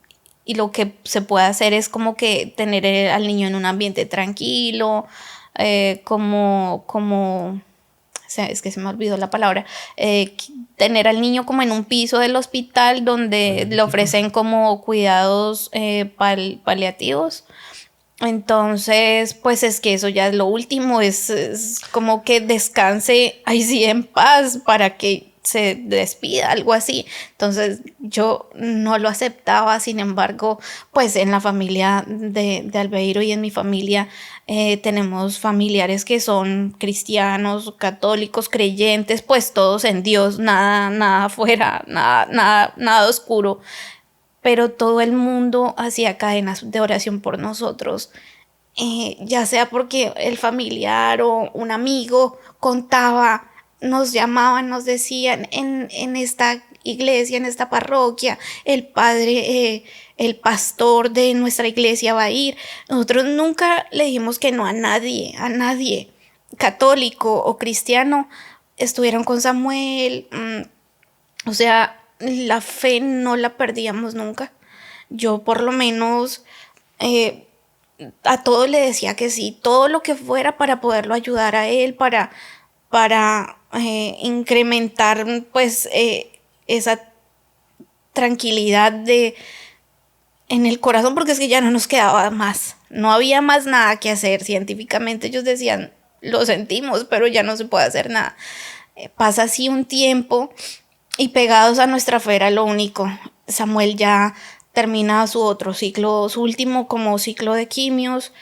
lo que se puede hacer es como que tener al niño en un ambiente tranquilo, es que se me olvidó la palabra, tener al niño como en un piso del hospital donde le ofrecen como cuidados paliativos. Entonces, pues es que eso ya es lo último, es como que descanse ahí sí en paz para que se despida, algo así. Entonces yo no lo aceptaba, sin embargo, pues en la familia de Albeiro y en mi familia tenemos familiares que son cristianos, católicos, creyentes, pues todos en Dios, nada afuera, nada oscuro. Pero todo el mundo hacía cadenas de oración por nosotros, ya sea porque el familiar o un amigo contaba, nos llamaban, nos decían, en esta iglesia, en esta parroquia, el padre, el pastor de nuestra iglesia va a ir. Nosotros nunca le dijimos que no a nadie, católico o cristiano, estuvieron con Samuel, o sea, la fe no la perdíamos nunca. Yo por lo menos a todo le decía que sí, todo lo que fuera para poderlo ayudar a él, para incrementar pues esa tranquilidad en el corazón, porque es que ya no nos quedaba más, no había más nada que hacer. Científicamente ellos decían, lo sentimos, pero ya no se puede hacer nada. Pasa así un tiempo y pegados a nuestra fe era lo único. Samuel ya termina su otro ciclo, su último como ciclo de quimios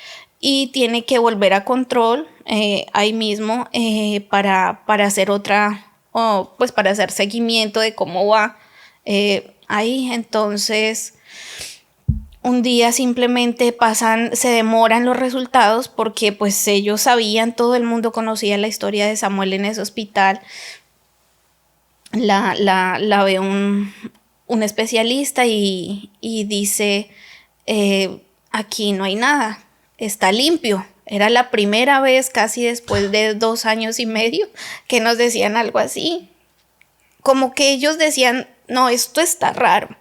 y tiene que volver a control ahí mismo para hacer pues para hacer seguimiento de cómo va ahí. Entonces un día simplemente se demoran los resultados porque pues ellos sabían, todo el mundo conocía la historia de Samuel en ese hospital. La ve un especialista y dice, aquí no hay nada, está limpio. Era la primera vez casi después de 2 años y medio que nos decían algo así. Como que ellos decían, no, esto está raro.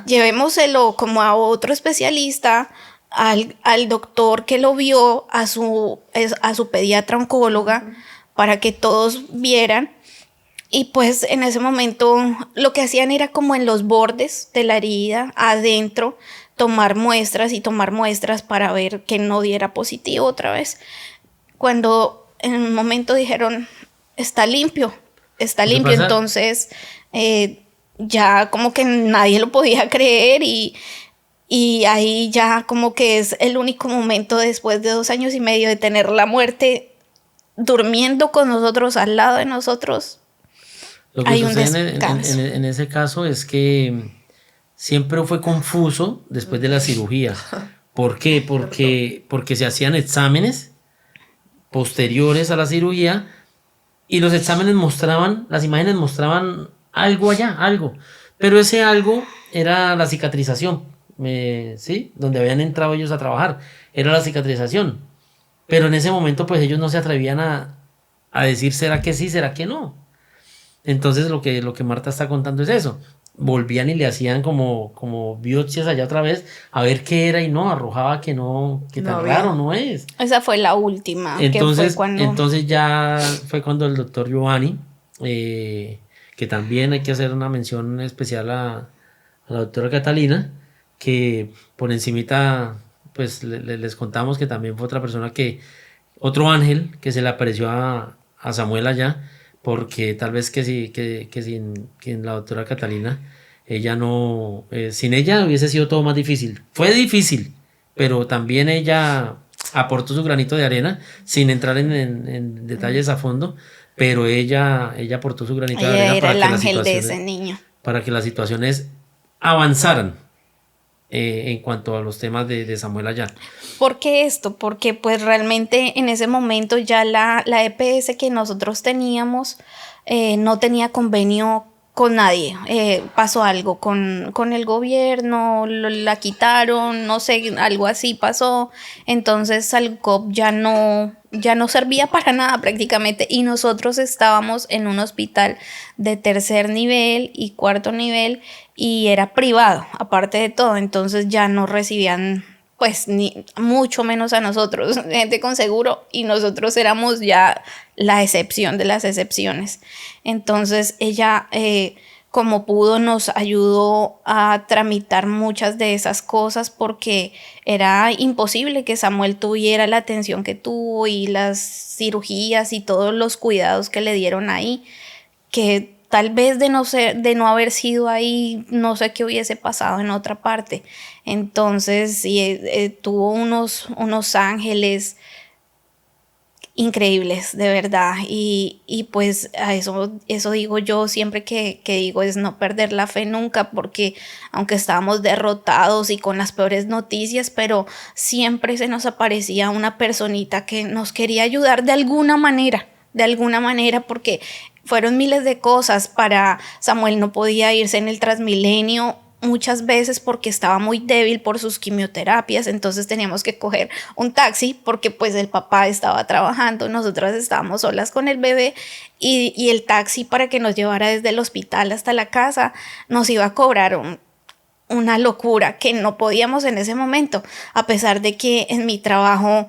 Llevémoselo como a otro especialista, al doctor que lo vio, a su pediatra oncóloga, para que todos vieran. Y pues en ese momento lo que hacían era como en los bordes de la herida, adentro, tomar muestras para ver que no diera positivo otra vez. Cuando en un momento dijeron, está limpio, entonces ya como que nadie lo podía creer y ahí ya como que es el único momento después de 2 años y medio de tener la muerte durmiendo con nosotros, al lado de nosotros. Lo que sucede en ese caso es que siempre fue confuso después de la cirugía. ¿Por qué? Porque se hacían exámenes posteriores a la cirugía y los exámenes las imágenes mostraban algo allá, algo. Pero ese algo era la cicatrización, ¿sí? Donde habían entrado ellos a trabajar, era la cicatrización. Pero en ese momento pues ellos no se atrevían a decir será que sí, será que no. Entonces lo que Marta está contando es eso. volvían y le hacían como biopsias allá otra vez a ver qué era y no, arrojaba que no, que No tan había. raro no es. Esa fue la última, que fue Entonces, cuando... entonces ya fue cuando el doctor Giovanni, que también hay que hacer una mención especial a la doctora Catalina, que por encimita, pues les contamos que también fue otra persona otro ángel que se le apareció a Samuel allá, porque tal vez que, sí, que sin la doctora Catalina, ella no, sin ella hubiese sido todo más difícil. Fue difícil, pero también ella aportó su granito de arena, sin entrar en detalles a fondo, pero ella aportó su granito de Ella arena era el ángel de ese niño. para que las situaciones avanzaran en cuanto a los temas de Samuel allá. ¿Por qué esto? Porque pues realmente en ese momento ya la EPS que nosotros teníamos no tenía convenio con nadie. Pasó algo con el gobierno, la quitaron, no sé, algo así pasó. Entonces Salcop ya no servía para nada prácticamente, y nosotros estábamos en un hospital de tercer nivel y cuarto nivel y era privado, aparte de todo. Entonces ya no recibían, pues, ni mucho menos a nosotros, gente con seguro, y nosotros éramos ya la excepción de las excepciones. Entonces ella, como pudo, nos ayudó a tramitar muchas de esas cosas, porque era imposible que Samuel tuviera la atención que tuvo y las cirugías y todos los cuidados que le dieron ahí, que tal vez de no haber sido ahí, no sé qué hubiese pasado en otra parte. Entonces, sí, tuvo unos ángeles increíbles, de verdad. Y pues a eso digo yo siempre que digo, es no perder la fe nunca, porque aunque estábamos derrotados y con las peores noticias, pero siempre se nos aparecía una personita que nos quería ayudar de alguna manera, porque fueron miles de cosas. Para Samuel no podía irse en el Transmilenio muchas veces porque estaba muy débil por sus quimioterapias, entonces teníamos que coger un taxi porque pues el papá estaba trabajando, nosotras estábamos solas con el bebé, y el taxi para que nos llevara desde el hospital hasta la casa nos iba a cobrar una locura que no podíamos en ese momento, a pesar de que en mi trabajo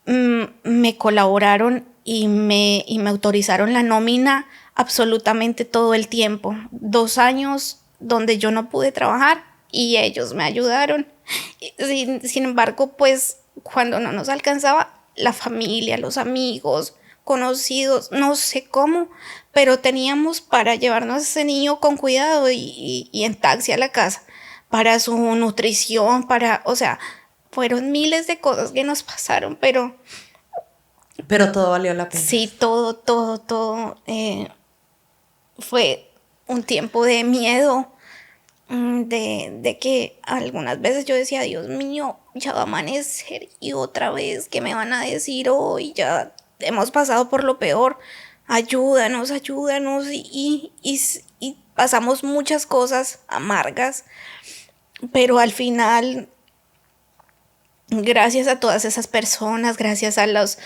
me colaboraron y me autorizaron la nómina absolutamente todo el tiempo. 2 años donde yo no pude trabajar y ellos me ayudaron. Sin embargo, pues cuando no nos alcanzaba, la familia, los amigos, conocidos, no sé cómo, pero teníamos para llevarnos a ese niño con cuidado y en taxi a la casa, para su nutrición, o sea, fueron miles de cosas que nos pasaron, pero todo valió la pena. sí, todo, fue un tiempo de miedo, de que algunas veces yo decía, Dios mío, ya va a amanecer y otra vez, ¿qué me van a decir hoy? Ya hemos pasado por lo peor, ayúdanos, y pasamos muchas cosas amargas, pero al final, gracias a todas esas personas, gracias a las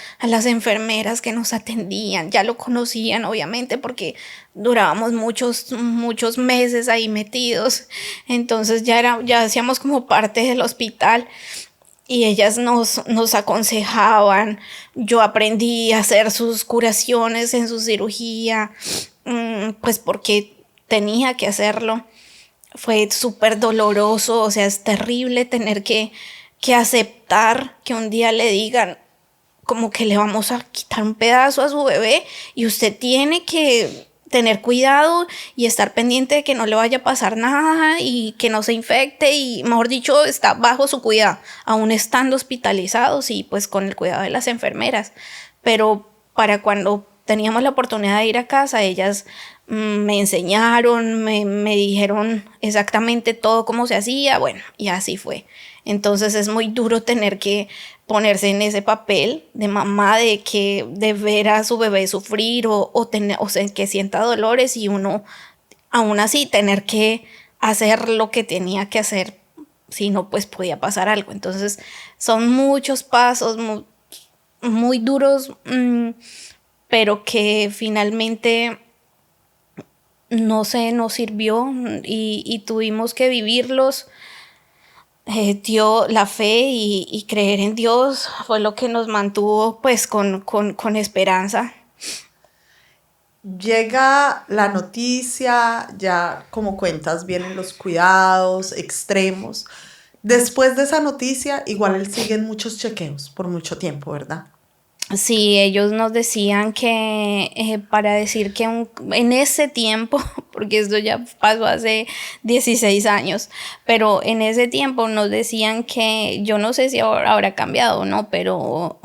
enfermeras que nos atendían, ya lo conocían obviamente porque durábamos muchos meses ahí metidos, entonces ya hacíamos como parte del hospital y ellas nos aconsejaban. Yo aprendí a hacer sus curaciones en su cirugía, pues porque tenía que hacerlo. Fue súper doloroso, o sea, es terrible tener que aceptar que un día le digan como que le vamos a quitar un pedazo a su bebé y usted tiene que tener cuidado y estar pendiente de que no le vaya a pasar nada y que no se infecte, y mejor dicho, está bajo su cuidado, aún estando hospitalizados y pues con el cuidado de las enfermeras. Pero para cuando teníamos la oportunidad de ir a casa, ellas me enseñaron, me dijeron exactamente todo cómo se hacía, bueno, y así fue. Entonces es muy duro tener que ponerse en ese papel de mamá, de ver a su bebé sufrir o sea, que sienta dolores, y uno aún así tener que hacer lo que tenía que hacer, si no pues podía pasar algo. Entonces son muchos pasos muy duros, pero que finalmente no sé, nos sirvió y tuvimos que vivirlos. Dio la fe y creer en Dios fue lo que nos mantuvo pues con esperanza. Llega la noticia, ya como cuentas, vienen los cuidados extremos. Después de esa noticia, igual él sigue en muchos chequeos por mucho tiempo, ¿verdad? Sí, ellos nos decían que para decir que en ese tiempo, porque esto ya pasó hace 16 años, pero en ese tiempo nos decían que, yo no sé si ahora habrá cambiado o no, pero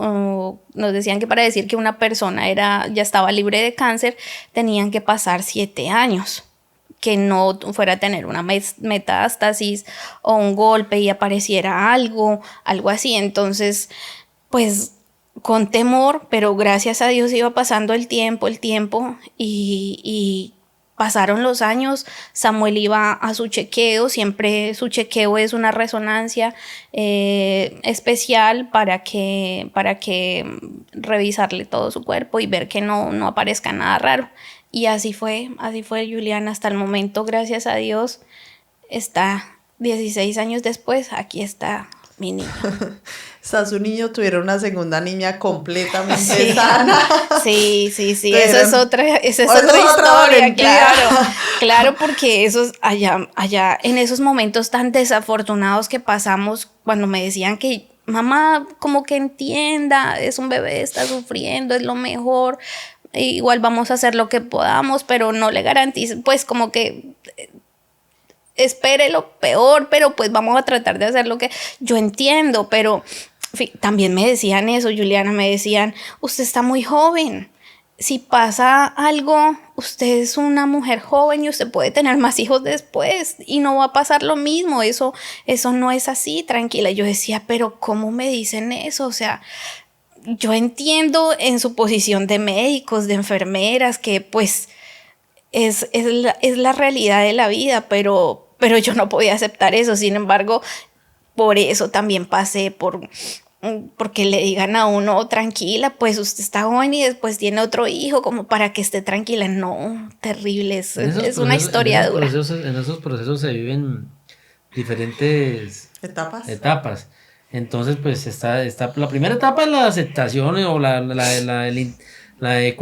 nos decían que para decir que una persona ya estaba libre de cáncer, tenían que pasar 7 años, que no fuera a tener una metástasis o un golpe y apareciera algo así. Entonces, pues con temor, pero gracias a Dios iba pasando el tiempo y pasaron los años. Samuel iba a su chequeo, siempre su chequeo es una resonancia especial para que revisarle todo su cuerpo y ver que no aparezca nada raro. Y así fue Juliana hasta el momento, gracias a Dios, está 16 años después, aquí está mi niño. Está su niño, tuvieron una segunda niña completamente sana. Sí. Pero, esa es otra historia, claro, porque esos allá en esos momentos tan desafortunados que pasamos, cuando me decían que mamá, como que entienda, es un bebé, está sufriendo, es lo mejor, igual vamos a hacer lo que podamos, pero no le garantizo, pues como que espere lo peor, pero pues vamos a tratar de hacer lo que yo entiendo, pero también me decían eso, Juliana, me decían, usted está muy joven, si pasa algo, usted es una mujer joven y usted puede tener más hijos después y no va a pasar lo mismo, eso no es así, tranquila. Yo decía, pero ¿cómo me dicen eso? O sea, yo entiendo en su posición de médicos, de enfermeras, que pues es la realidad de la vida, pero yo no podía aceptar eso. Sin embargo, por eso también pasé porque le digan a uno, tranquila, pues usted está joven y después tiene otro hijo, como para que esté tranquila. No, terrible, es una historia dura. En esos procesos se viven diferentes etapas. Entonces, pues está la primera etapa es la aceptación o la de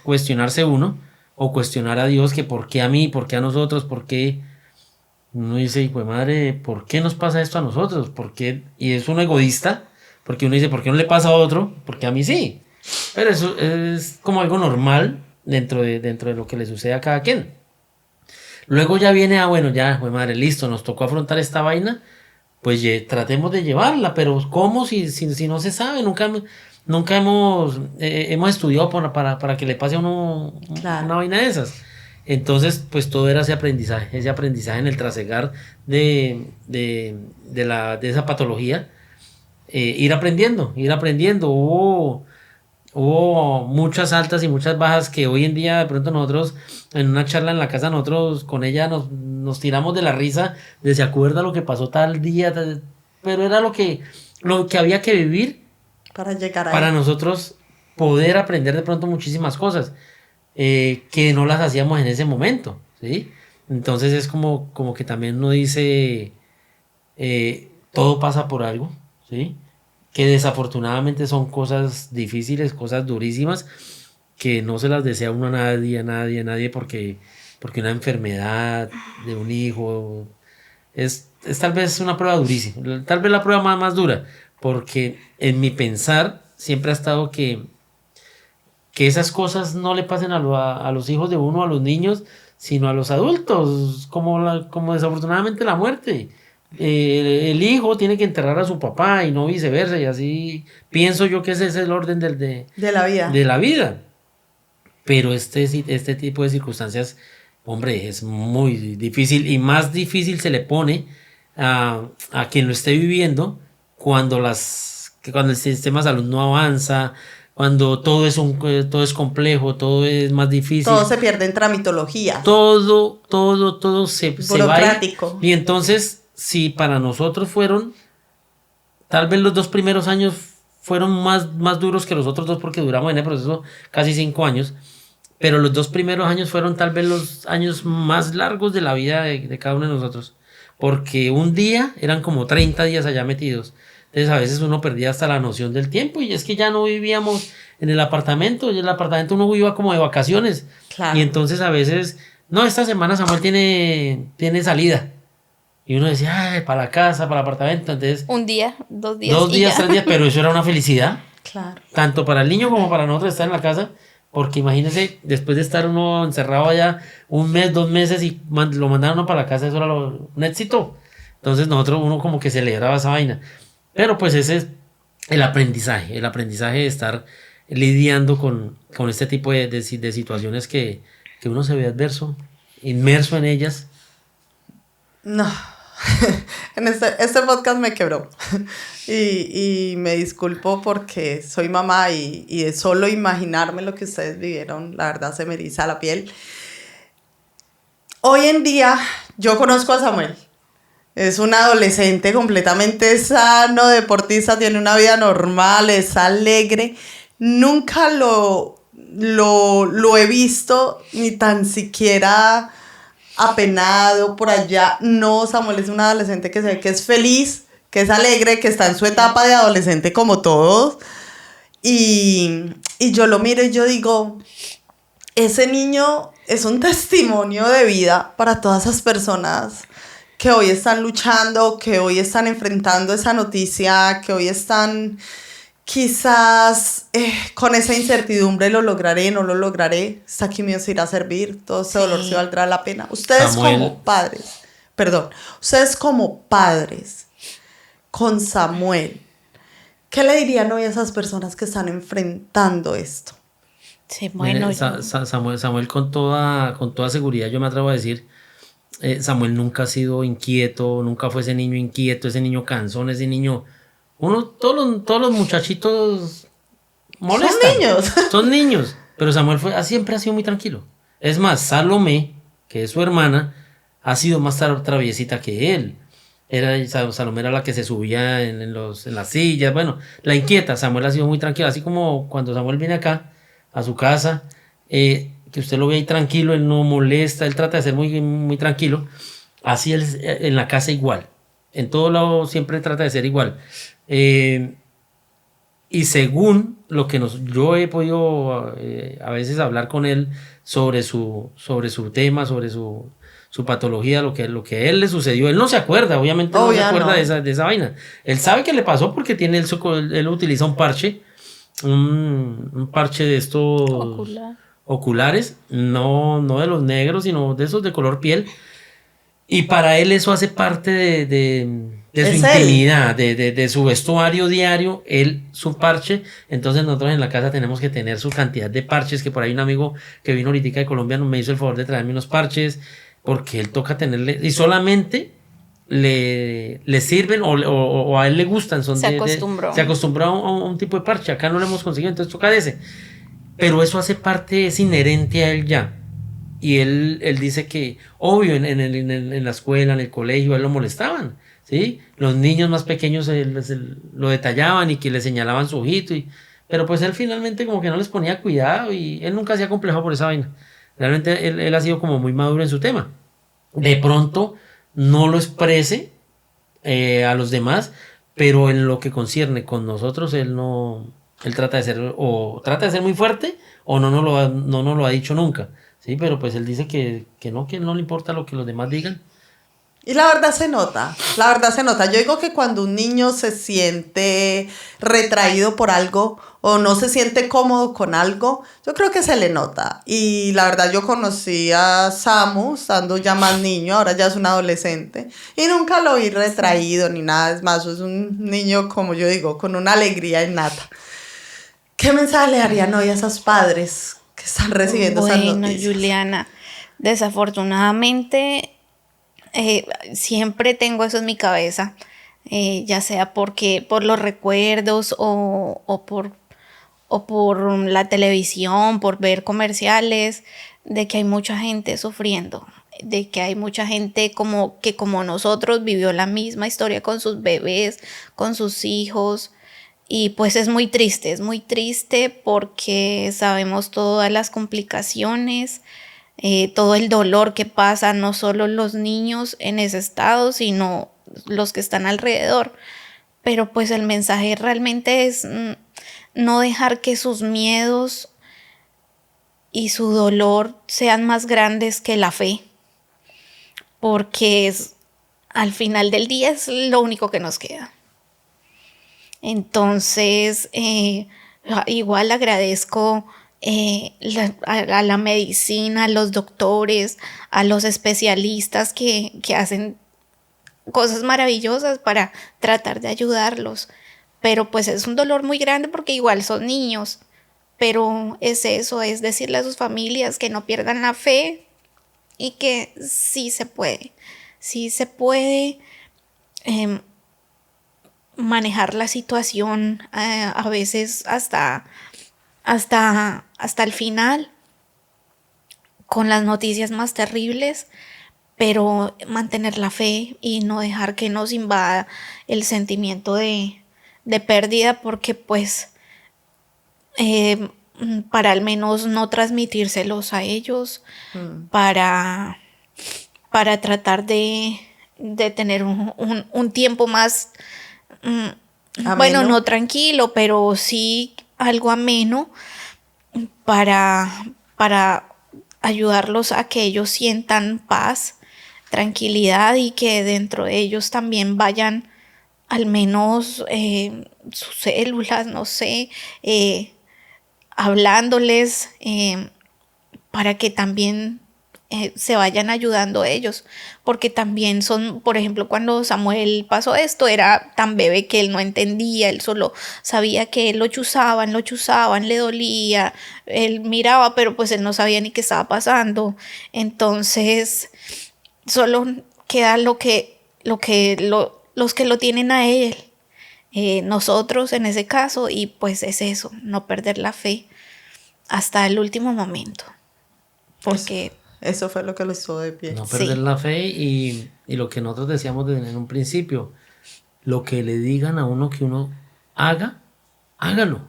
cuestionarse uno o cuestionar a Dios, que por qué a mí, por qué a nosotros, por qué. Uno dice, hijo de madre, ¿por qué nos pasa esto a nosotros? ¿Por qué? Y es uno egoísta, porque uno dice, ¿por qué no le pasa a otro? Porque a mí sí. Pero eso es como algo normal dentro de lo que le sucede a cada quien. Luego ya viene bueno, ya, hijo de madre, listo, nos tocó afrontar esta vaina, pues tratemos de llevarla, pero ¿cómo si no se sabe? Nunca hemos estudiado para que le pase a uno una vaina de esas. Entonces, pues todo era ese aprendizaje en el trasegar de esa patología, ir aprendiendo. Hubo muchas altas y muchas bajas que hoy en día de pronto nosotros, en una charla en la casa, nosotros con ella nos tiramos de la risa, de se acuerda lo que pasó tal día, pero era lo que había que vivir para llegar para nosotros poder aprender de pronto muchísimas cosas. Que no las hacíamos en ese momento, ¿sí? Entonces es como que también uno dice, todo pasa por algo, ¿sí? Que desafortunadamente son cosas difíciles, cosas durísimas, que no se las desea uno a nadie, porque una enfermedad de un hijo es tal vez una prueba durísima, tal vez la prueba más dura, porque en mi pensar siempre ha estado que esas cosas no le pasen a los hijos de uno, a los niños, sino a los adultos, como desafortunadamente la muerte. El hijo tiene que enterrar a su papá y no viceversa, y así pienso yo que ese es el orden de la vida. Pero este tipo de circunstancias, hombre, es muy difícil, y más difícil se le pone a quien lo esté viviendo cuando el sistema de salud no avanza, cuando todo es complejo, todo es más difícil. Todo se pierde en tramitología. Todo se va. Y entonces, si para nosotros tal vez los 2 primeros años fueron más duros que los otros 2, porque duramos en el proceso casi 5 años, pero los 2 primeros años fueron tal vez los años más largos de la vida de cada uno de nosotros, porque un día eran como 30 días allá metidos. Entonces a veces uno perdía hasta la noción del tiempo y es que ya no vivíamos en el apartamento, y en el apartamento uno iba como de vacaciones. Claro. Y entonces a veces, no, esta semana Samuel tiene salida. Y uno decía, ay, para la casa, para el apartamento. Entonces, Un día, 2 días 2 días, ya. 3 días, pero eso era una felicidad, Claro. tanto para el niño como para nosotros estar en la casa. Porque imagínense, después de estar uno encerrado allá 1 mes, 2 meses y lo mandaron uno para la casa, eso era un éxito. Entonces uno como que celebraba esa vaina. Pero pues ese es el aprendizaje de estar lidiando con este tipo de situaciones que uno se ve adverso, inmerso en ellas. No, en este podcast me quebró y me disculpo porque soy mamá y de solo imaginarme lo que ustedes vivieron, la verdad se me eriza la piel. Hoy en día yo conozco a Samuel, es un adolescente completamente sano, deportista, tiene una vida normal, es alegre, nunca lo he visto ni tan siquiera apenado por allá. No, Samuel es un adolescente que se ve que es feliz, que es alegre, que está en su etapa de adolescente como todos. Y yo lo miro y yo digo, ese niño es un testimonio de vida para todas esas personas que hoy están luchando, que hoy están enfrentando esa noticia, que hoy están quizás con esa incertidumbre, lo lograré, no lo lograré, esta quimio se irá a servir, todo ese dolor se valdrá la pena. Ustedes como padres, con Samuel, ¿qué le dirían hoy a esas personas que están enfrentando esto? Sí, bueno, Samuel con toda seguridad, yo me atrevo a decir, Samuel nunca ha sido inquieto, nunca fue ese niño inquieto, ese niño cansón, ese niño... todos los muchachitos molestan. Son niños. Pero Samuel siempre ha sido muy tranquilo. Es más, Salomé, que es su hermana, ha sido más traviesita que él. Salomé era la que se subía en las sillas. Bueno, la inquieta. Samuel ha sido muy tranquilo. Así como cuando Samuel viene acá, a su casa, que usted lo ve ahí tranquilo, él no molesta, él trata de ser muy, muy tranquilo. Así él en la casa igual. En todo lado siempre trata de ser igual. Y según lo que yo he podido a veces hablar con él sobre su tema, sobre su patología, lo que a él le sucedió, él no se acuerda, obviamente no se acuerda de esa vaina. Él sabe que le pasó porque él utiliza un parche, un parche de estos oculares, no de los negros, sino de esos de color piel. Y para él eso hace parte de su intimidad, de su vestuario diario, su parche. Entonces nosotros en la casa tenemos que tener su cantidad de parches, que por ahí un amigo que vino ahorita de Colombia me hizo el favor de traerme unos parches, porque él toca tenerle, y solamente le sirven o a él le gustan. Se acostumbró a un tipo de parche, acá no lo hemos conseguido, entonces toca de ese. Pero eso hace parte, es inherente a él ya. Y él dice que, obvio, en la escuela, en el colegio, a él lo molestaban, ¿sí? Los niños más pequeños lo detallaban y que le señalaban su ojito, pero pues él finalmente como que no les ponía cuidado y él nunca se ha complejado por esa vaina. Realmente él ha sido como muy maduro en su tema. De pronto no lo exprese a los demás, pero en lo que concierne con nosotros, él trata de ser muy fuerte o no lo ha dicho nunca. Sí, pero pues él dice que no le importa lo que los demás digan. Y la verdad se nota. Yo digo que cuando un niño se siente retraído por algo o no se siente cómodo con algo, yo creo que se le nota. Y la verdad yo conocí a Samu estando ya más niño, ahora ya es un adolescente, y nunca lo vi retraído ni nada. Es más, es un niño, como yo digo, con una alegría innata. ¿Qué mensaje le darían hoy a esos padres que están recibiendo esas noticias? Bueno, Juliana, desafortunadamente siempre tengo eso en mi cabeza, ya sea por los recuerdos o por la televisión, por ver comerciales, de que hay mucha gente sufriendo, de que hay mucha gente como nosotros vivió la misma historia con sus bebés, con sus hijos. Y pues es muy triste porque sabemos todas las complicaciones, todo el dolor que pasa, no solo los niños en ese estado, sino los que están alrededor. Pero pues el mensaje realmente es no dejar que sus miedos y su dolor sean más grandes que la fe, porque al final del día es lo único que nos queda. Entonces, igual agradezco a la medicina, a los doctores, a los especialistas que hacen cosas maravillosas para tratar de ayudarlos. Pero pues es un dolor muy grande porque igual son niños. Pero es eso, es decirle a sus familias que no pierdan la fe y que sí se puede manejar la situación, a veces hasta el final, con las noticias más terribles, pero mantener la fe y no dejar que nos invada el sentimiento de pérdida, porque pues para al menos no transmitírselos a ellos, para tratar de tener un tiempo más, bueno, no tranquilo, pero sí algo ameno para ayudarlos a que ellos sientan paz, tranquilidad, y que dentro de ellos también vayan al menos sus células, no sé, hablándoles, para que también se vayan ayudando ellos, porque también son, por ejemplo, cuando Samuel pasó esto, era tan bebé que él no entendía, él solo sabía que lo chuzaban, le dolía, él miraba, pero pues él no sabía ni qué estaba pasando. Entonces solo queda los que lo tienen a él, nosotros en ese caso, y pues es eso, no perder la fe hasta el último momento, porque eso fue lo que lo estuvo de pie. No perder la fe y lo que nosotros decíamos en un principio, lo que le digan a uno que uno haga, hágalo.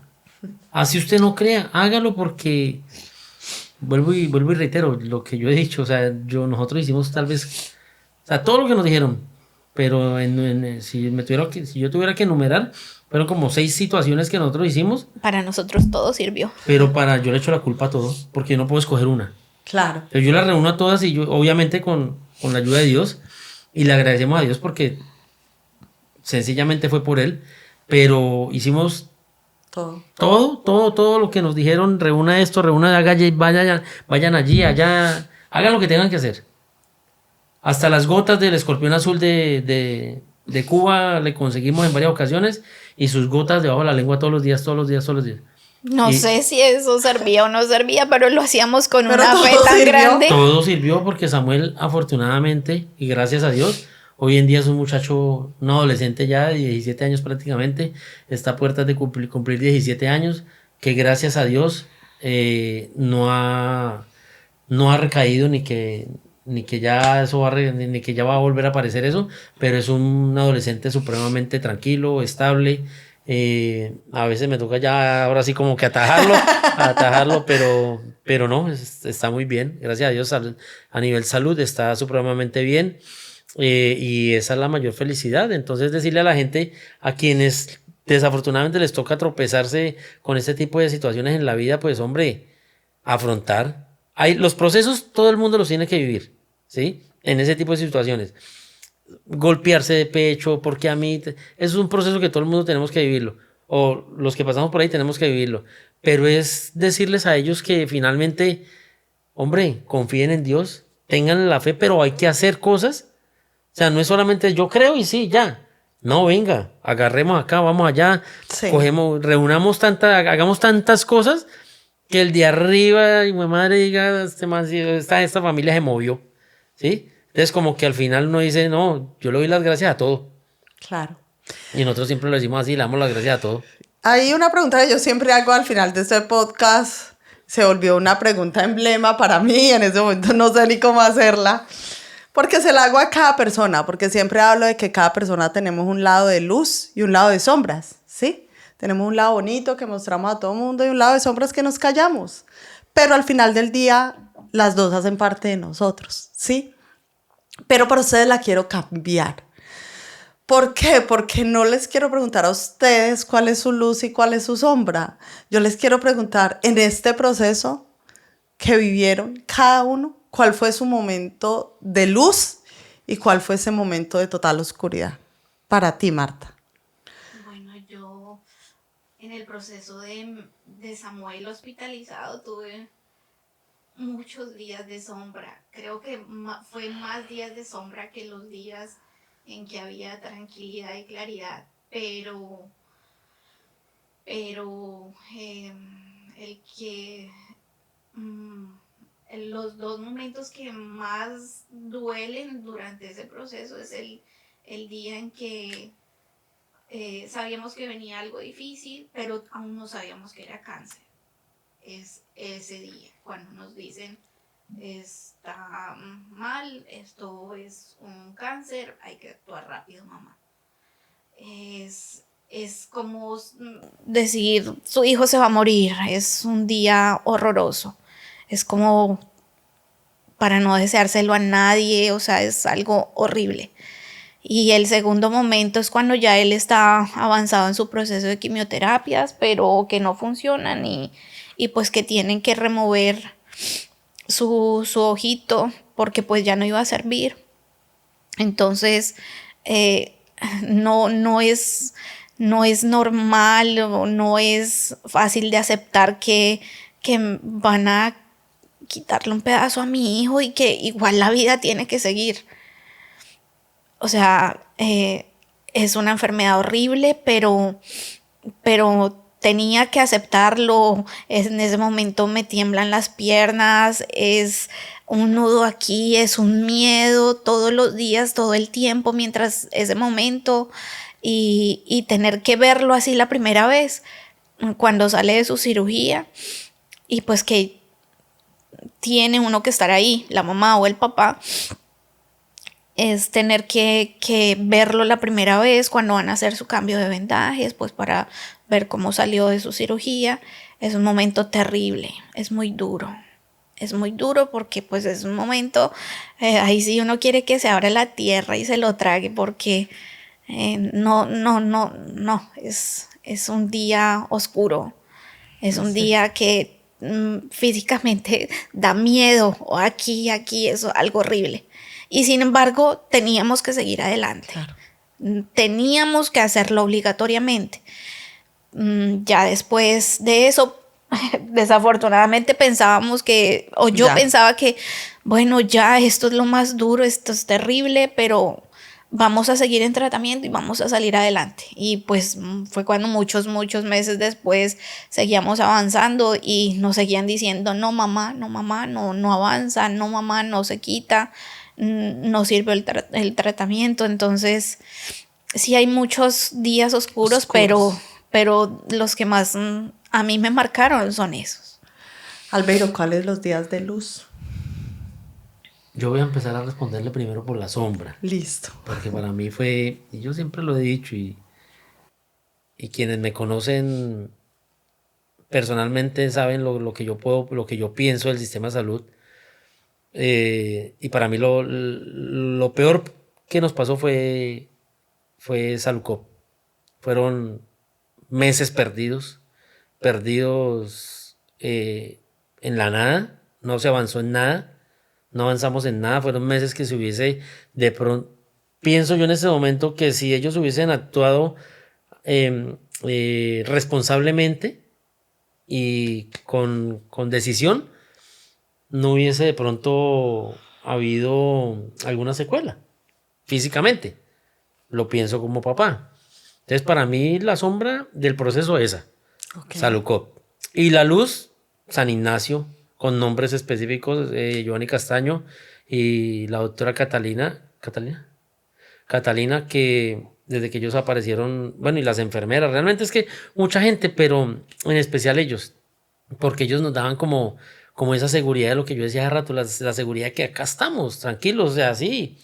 Así usted no crea, hágalo, porque vuelvo y reitero lo que yo he dicho, o sea, nosotros hicimos tal vez, o sea, todo lo que nos dijeron, pero si yo tuviera que enumerar, fueron como 6 situaciones que nosotros hicimos. Para nosotros todo sirvió. Pero yo le echo la culpa a todo, porque yo no puedo escoger una. Claro. Pero yo las reúno a todas y yo, obviamente con la ayuda de Dios, y le agradecemos a Dios porque sencillamente fue por Él, pero hicimos todo lo que nos dijeron: reúna esto, vayan allí, allá, hagan lo que tengan que hacer. Hasta las gotas del escorpión azul de Cuba le conseguimos en varias ocasiones, y sus gotas debajo de la lengua todos los días. No sé si eso servía o no servía, pero lo hacíamos con una fe tan grande. Todo sirvió, porque Samuel, afortunadamente y gracias a Dios, hoy en día es un muchacho, un adolescente ya de 17 años prácticamente, está a puertas de cumplir 17 años, que gracias a Dios no ha recaído, ni que ya eso ni que ya va a volver a aparecer eso, pero es un adolescente supremamente tranquilo, estable. A veces me toca ya ahora sí como que atajarlo, pero no, está muy bien, gracias a Dios. A nivel salud está supremamente bien, y esa es la mayor felicidad. Entonces, decirle a la gente, a quienes desafortunadamente les toca tropezarse con este tipo de situaciones en la vida, pues hombre, afrontar. Los procesos todo el mundo los tiene que vivir, ¿sí? En ese tipo de situaciones. Golpearse de pecho, porque a mí es un proceso que todo el mundo tenemos que vivirlo, o los que pasamos por ahí tenemos que vivirlo, pero es decirles a ellos que finalmente, hombre, confíen en Dios, tengan la fe, pero hay que hacer cosas. O sea, no es solamente yo creo y sí, ya. No, venga, agarremos acá, vamos allá, hagamos tantas cosas que el de arriba, y mi madre diga, esta familia se movió, ¿sí? Entonces, como que al final uno dice, no, yo le doy las gracias a todo. Claro. Y nosotros siempre lo decimos así, le damos las gracias a todo. Hay una pregunta que yo siempre hago al final de este podcast, se volvió una pregunta emblema para mí, en ese momento no sé ni cómo hacerla, porque se la hago a cada persona, porque siempre hablo de que cada persona tenemos un lado de luz y un lado de sombras, ¿sí? Tenemos un lado bonito que mostramos a todo el mundo y un lado de sombras que nos callamos. Pero al final del día, las dos hacen parte de nosotros, ¿sí? Pero para ustedes la quiero cambiar. ¿Por qué? Porque no les quiero preguntar a ustedes cuál es su luz y cuál es su sombra. Yo les quiero preguntar, en este proceso que vivieron cada uno, ¿cuál fue su momento de luz y cuál fue ese momento de total oscuridad? Para ti, Marta. Bueno, yo en el proceso de Samuel hospitalizado tuve muchos días de sombra. Creo que fue más días de sombra que los días en que había tranquilidad y claridad. Pero el que los dos momentos que más duelen durante ese proceso es el día en que sabíamos que venía algo difícil, pero aún no sabíamos que era cáncer. Es ese día, cuando nos dicen, está mal, esto es un cáncer, hay que actuar rápido, mamá. Es como decir, su hijo se va a morir, es un día horroroso. Es como para no deseárselo a nadie, o sea, es algo horrible. Y el segundo momento es cuando ya él está avanzado en su proceso de quimioterapias, pero que no funcionan y pues que tienen que remover su ojito porque pues ya no iba a servir. Entonces, no es normal o no es fácil de aceptar que van a quitarle un pedazo a mi hijo y que igual la vida tiene que seguir. O sea, es una enfermedad horrible, pero tenía que aceptarlo. En ese momento me tiemblan las piernas, es un nudo aquí, es un miedo todos los días, todo el tiempo, mientras ese momento, y tener que verlo así la primera vez, cuando sale de su cirugía, y pues que tiene uno que estar ahí, la mamá o el papá, es tener que verlo la primera vez cuando van a hacer su cambio de vendajes, pues para ver cómo salió de su cirugía. Es un momento terrible, es muy duro porque pues es un momento, ahí sí uno quiere que se abra la tierra y se lo trague porque no, es un día oscuro, es un día que físicamente da miedo, o aquí, es algo horrible. Y sin embargo, teníamos que seguir adelante. Claro. Teníamos que hacerlo obligatoriamente. Ya después de eso, desafortunadamente pensábamos que, o yo pensaba que, bueno, ya esto es lo más duro, esto es terrible, pero vamos a seguir en tratamiento y vamos a salir adelante. Y pues fue cuando muchos meses después seguíamos avanzando y nos seguían diciendo, no mamá, no avanza, no mamá, no se quita, no sirve el tratamiento. Entonces sí hay muchos días oscuros. Pero los que más a mí me marcaron son esos. Albeiro, ¿cuáles los días de luz? Yo voy a empezar a responderle primero por la sombra. Listo. Porque para mí fue, y yo siempre lo he dicho, y quienes me conocen personalmente saben lo que yo pienso del sistema de salud. Y para mí lo peor que nos pasó fue Salucop. Fueron meses perdidos en la nada, no se avanzó en nada, no avanzamos en nada, fueron meses que se hubiese, de pronto, pienso yo en ese momento que si ellos hubiesen actuado responsablemente y con decisión, no hubiese de pronto habido alguna secuela físicamente. Lo pienso como papá. Entonces, para mí, la sombra del proceso es esa. Okay. Salucop. Y la luz, San Ignacio, con nombres específicos, Giovanni Castaño y la doctora Catalina, que desde que ellos aparecieron, bueno, y las enfermeras, realmente es que mucha gente, pero en especial ellos, porque ellos nos daban como esa seguridad de lo que yo decía hace rato, la seguridad de que acá estamos, tranquilos, o sea, sí,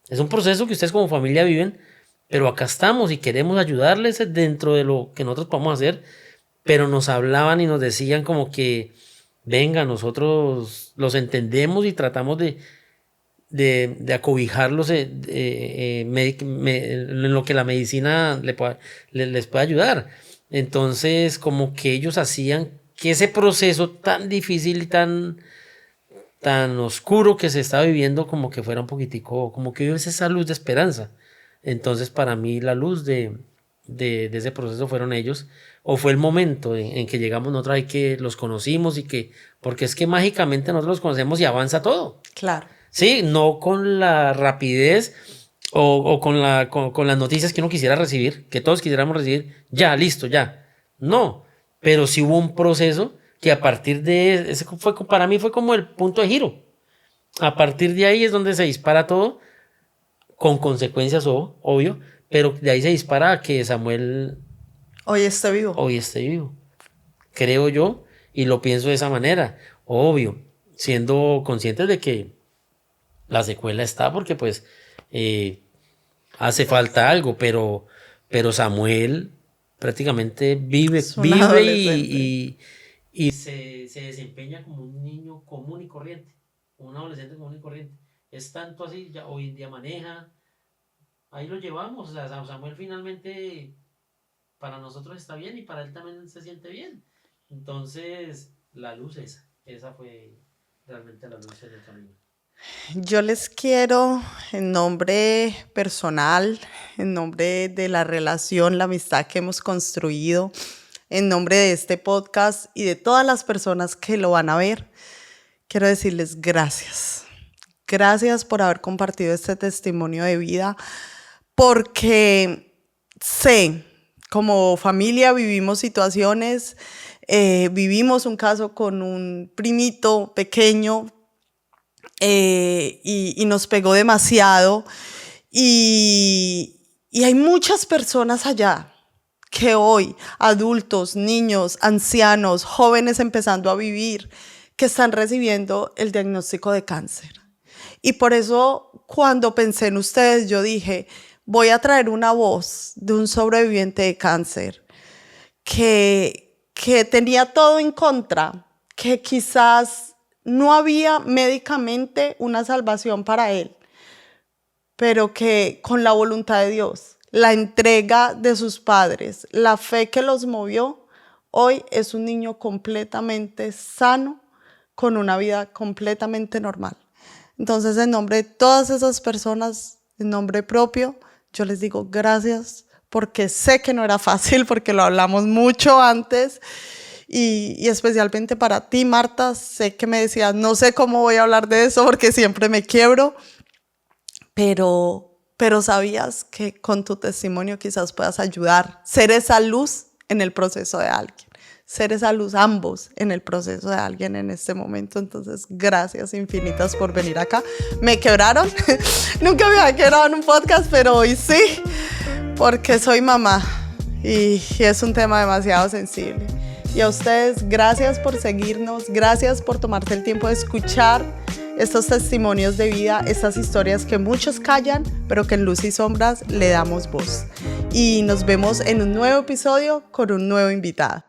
es un proceso que ustedes como familia viven, pero acá estamos y queremos ayudarles dentro de lo que nosotros podemos hacer, pero nos hablaban y nos decían como que, venga, nosotros los entendemos y tratamos de acobijarlos en lo que la medicina les puede ayudar. Entonces, como que ellos hacían que ese proceso tan difícil y tan oscuro que se estaba viviendo, como que fuera un poquitico, como que hubiese esa luz de esperanza. Entonces, para mí, la luz de ese proceso fueron ellos, o fue el momento en que llegamos nosotros ahí, que los conocimos porque es que mágicamente nosotros los conocemos y avanza todo. Claro. Sí, no con la rapidez o con las noticias que uno quisiera recibir, que todos quisiéramos recibir, ya, listo, ya. No, pero sí hubo un proceso que a partir de ese para mí fue como el punto de giro. A partir de ahí es donde se dispara todo, con consecuencias, obvio, pero de ahí se dispara a que Samuel hoy esté vivo. Creo yo, y lo pienso de esa manera, obvio, siendo conscientes de que la secuela está, porque pues hace falta algo, pero Samuel prácticamente vive y se desempeña como un niño común y corriente, como un adolescente común y corriente. Es tanto así, ya hoy en día maneja, ahí lo llevamos. O sea, Samuel finalmente para nosotros está bien y para él también se siente bien. Entonces, la luz esa fue realmente la luz en el camino. Yo les quiero, en nombre personal, en nombre de la relación, la amistad que hemos construido, en nombre de este podcast y de todas las personas que lo van a ver, quiero decirles gracias. Gracias por haber compartido este testimonio de vida, porque sé, como familia vivimos situaciones, vivimos un caso con un primito pequeño, y nos pegó demasiado, y hay muchas personas allá que hoy, adultos, niños, ancianos, jóvenes empezando a vivir, que están recibiendo el diagnóstico de cáncer. Y por eso, cuando pensé en ustedes, yo dije, voy a traer una voz de un sobreviviente de cáncer que tenía todo en contra, que quizás no había médicamente una salvación para él, pero que con la voluntad de Dios, la entrega de sus padres, la fe que los movió, hoy es un niño completamente sano, con una vida completamente normal. Entonces, en nombre de todas esas personas, en nombre propio, yo les digo gracias, porque sé que no era fácil, porque lo hablamos mucho antes, y especialmente para ti, Marta, sé que me decías, no sé cómo voy a hablar de eso, porque siempre me quiebro, pero sabías que con tu testimonio quizás puedas ayudar, ser esa luz en el proceso de alguien, ser esa luz ambos en el proceso de alguien en este momento. Entonces, gracias infinitas por venir acá. Me quebraron, nunca me había quebrado en un podcast, pero hoy sí, porque soy mamá y es un tema demasiado sensible. Y a ustedes, gracias por seguirnos, gracias por tomarse el tiempo de escuchar estos testimonios de vida, estas historias que muchos callan, pero que en Luz y Sombras le damos voz. Y nos vemos en un nuevo episodio con un nuevo invitado.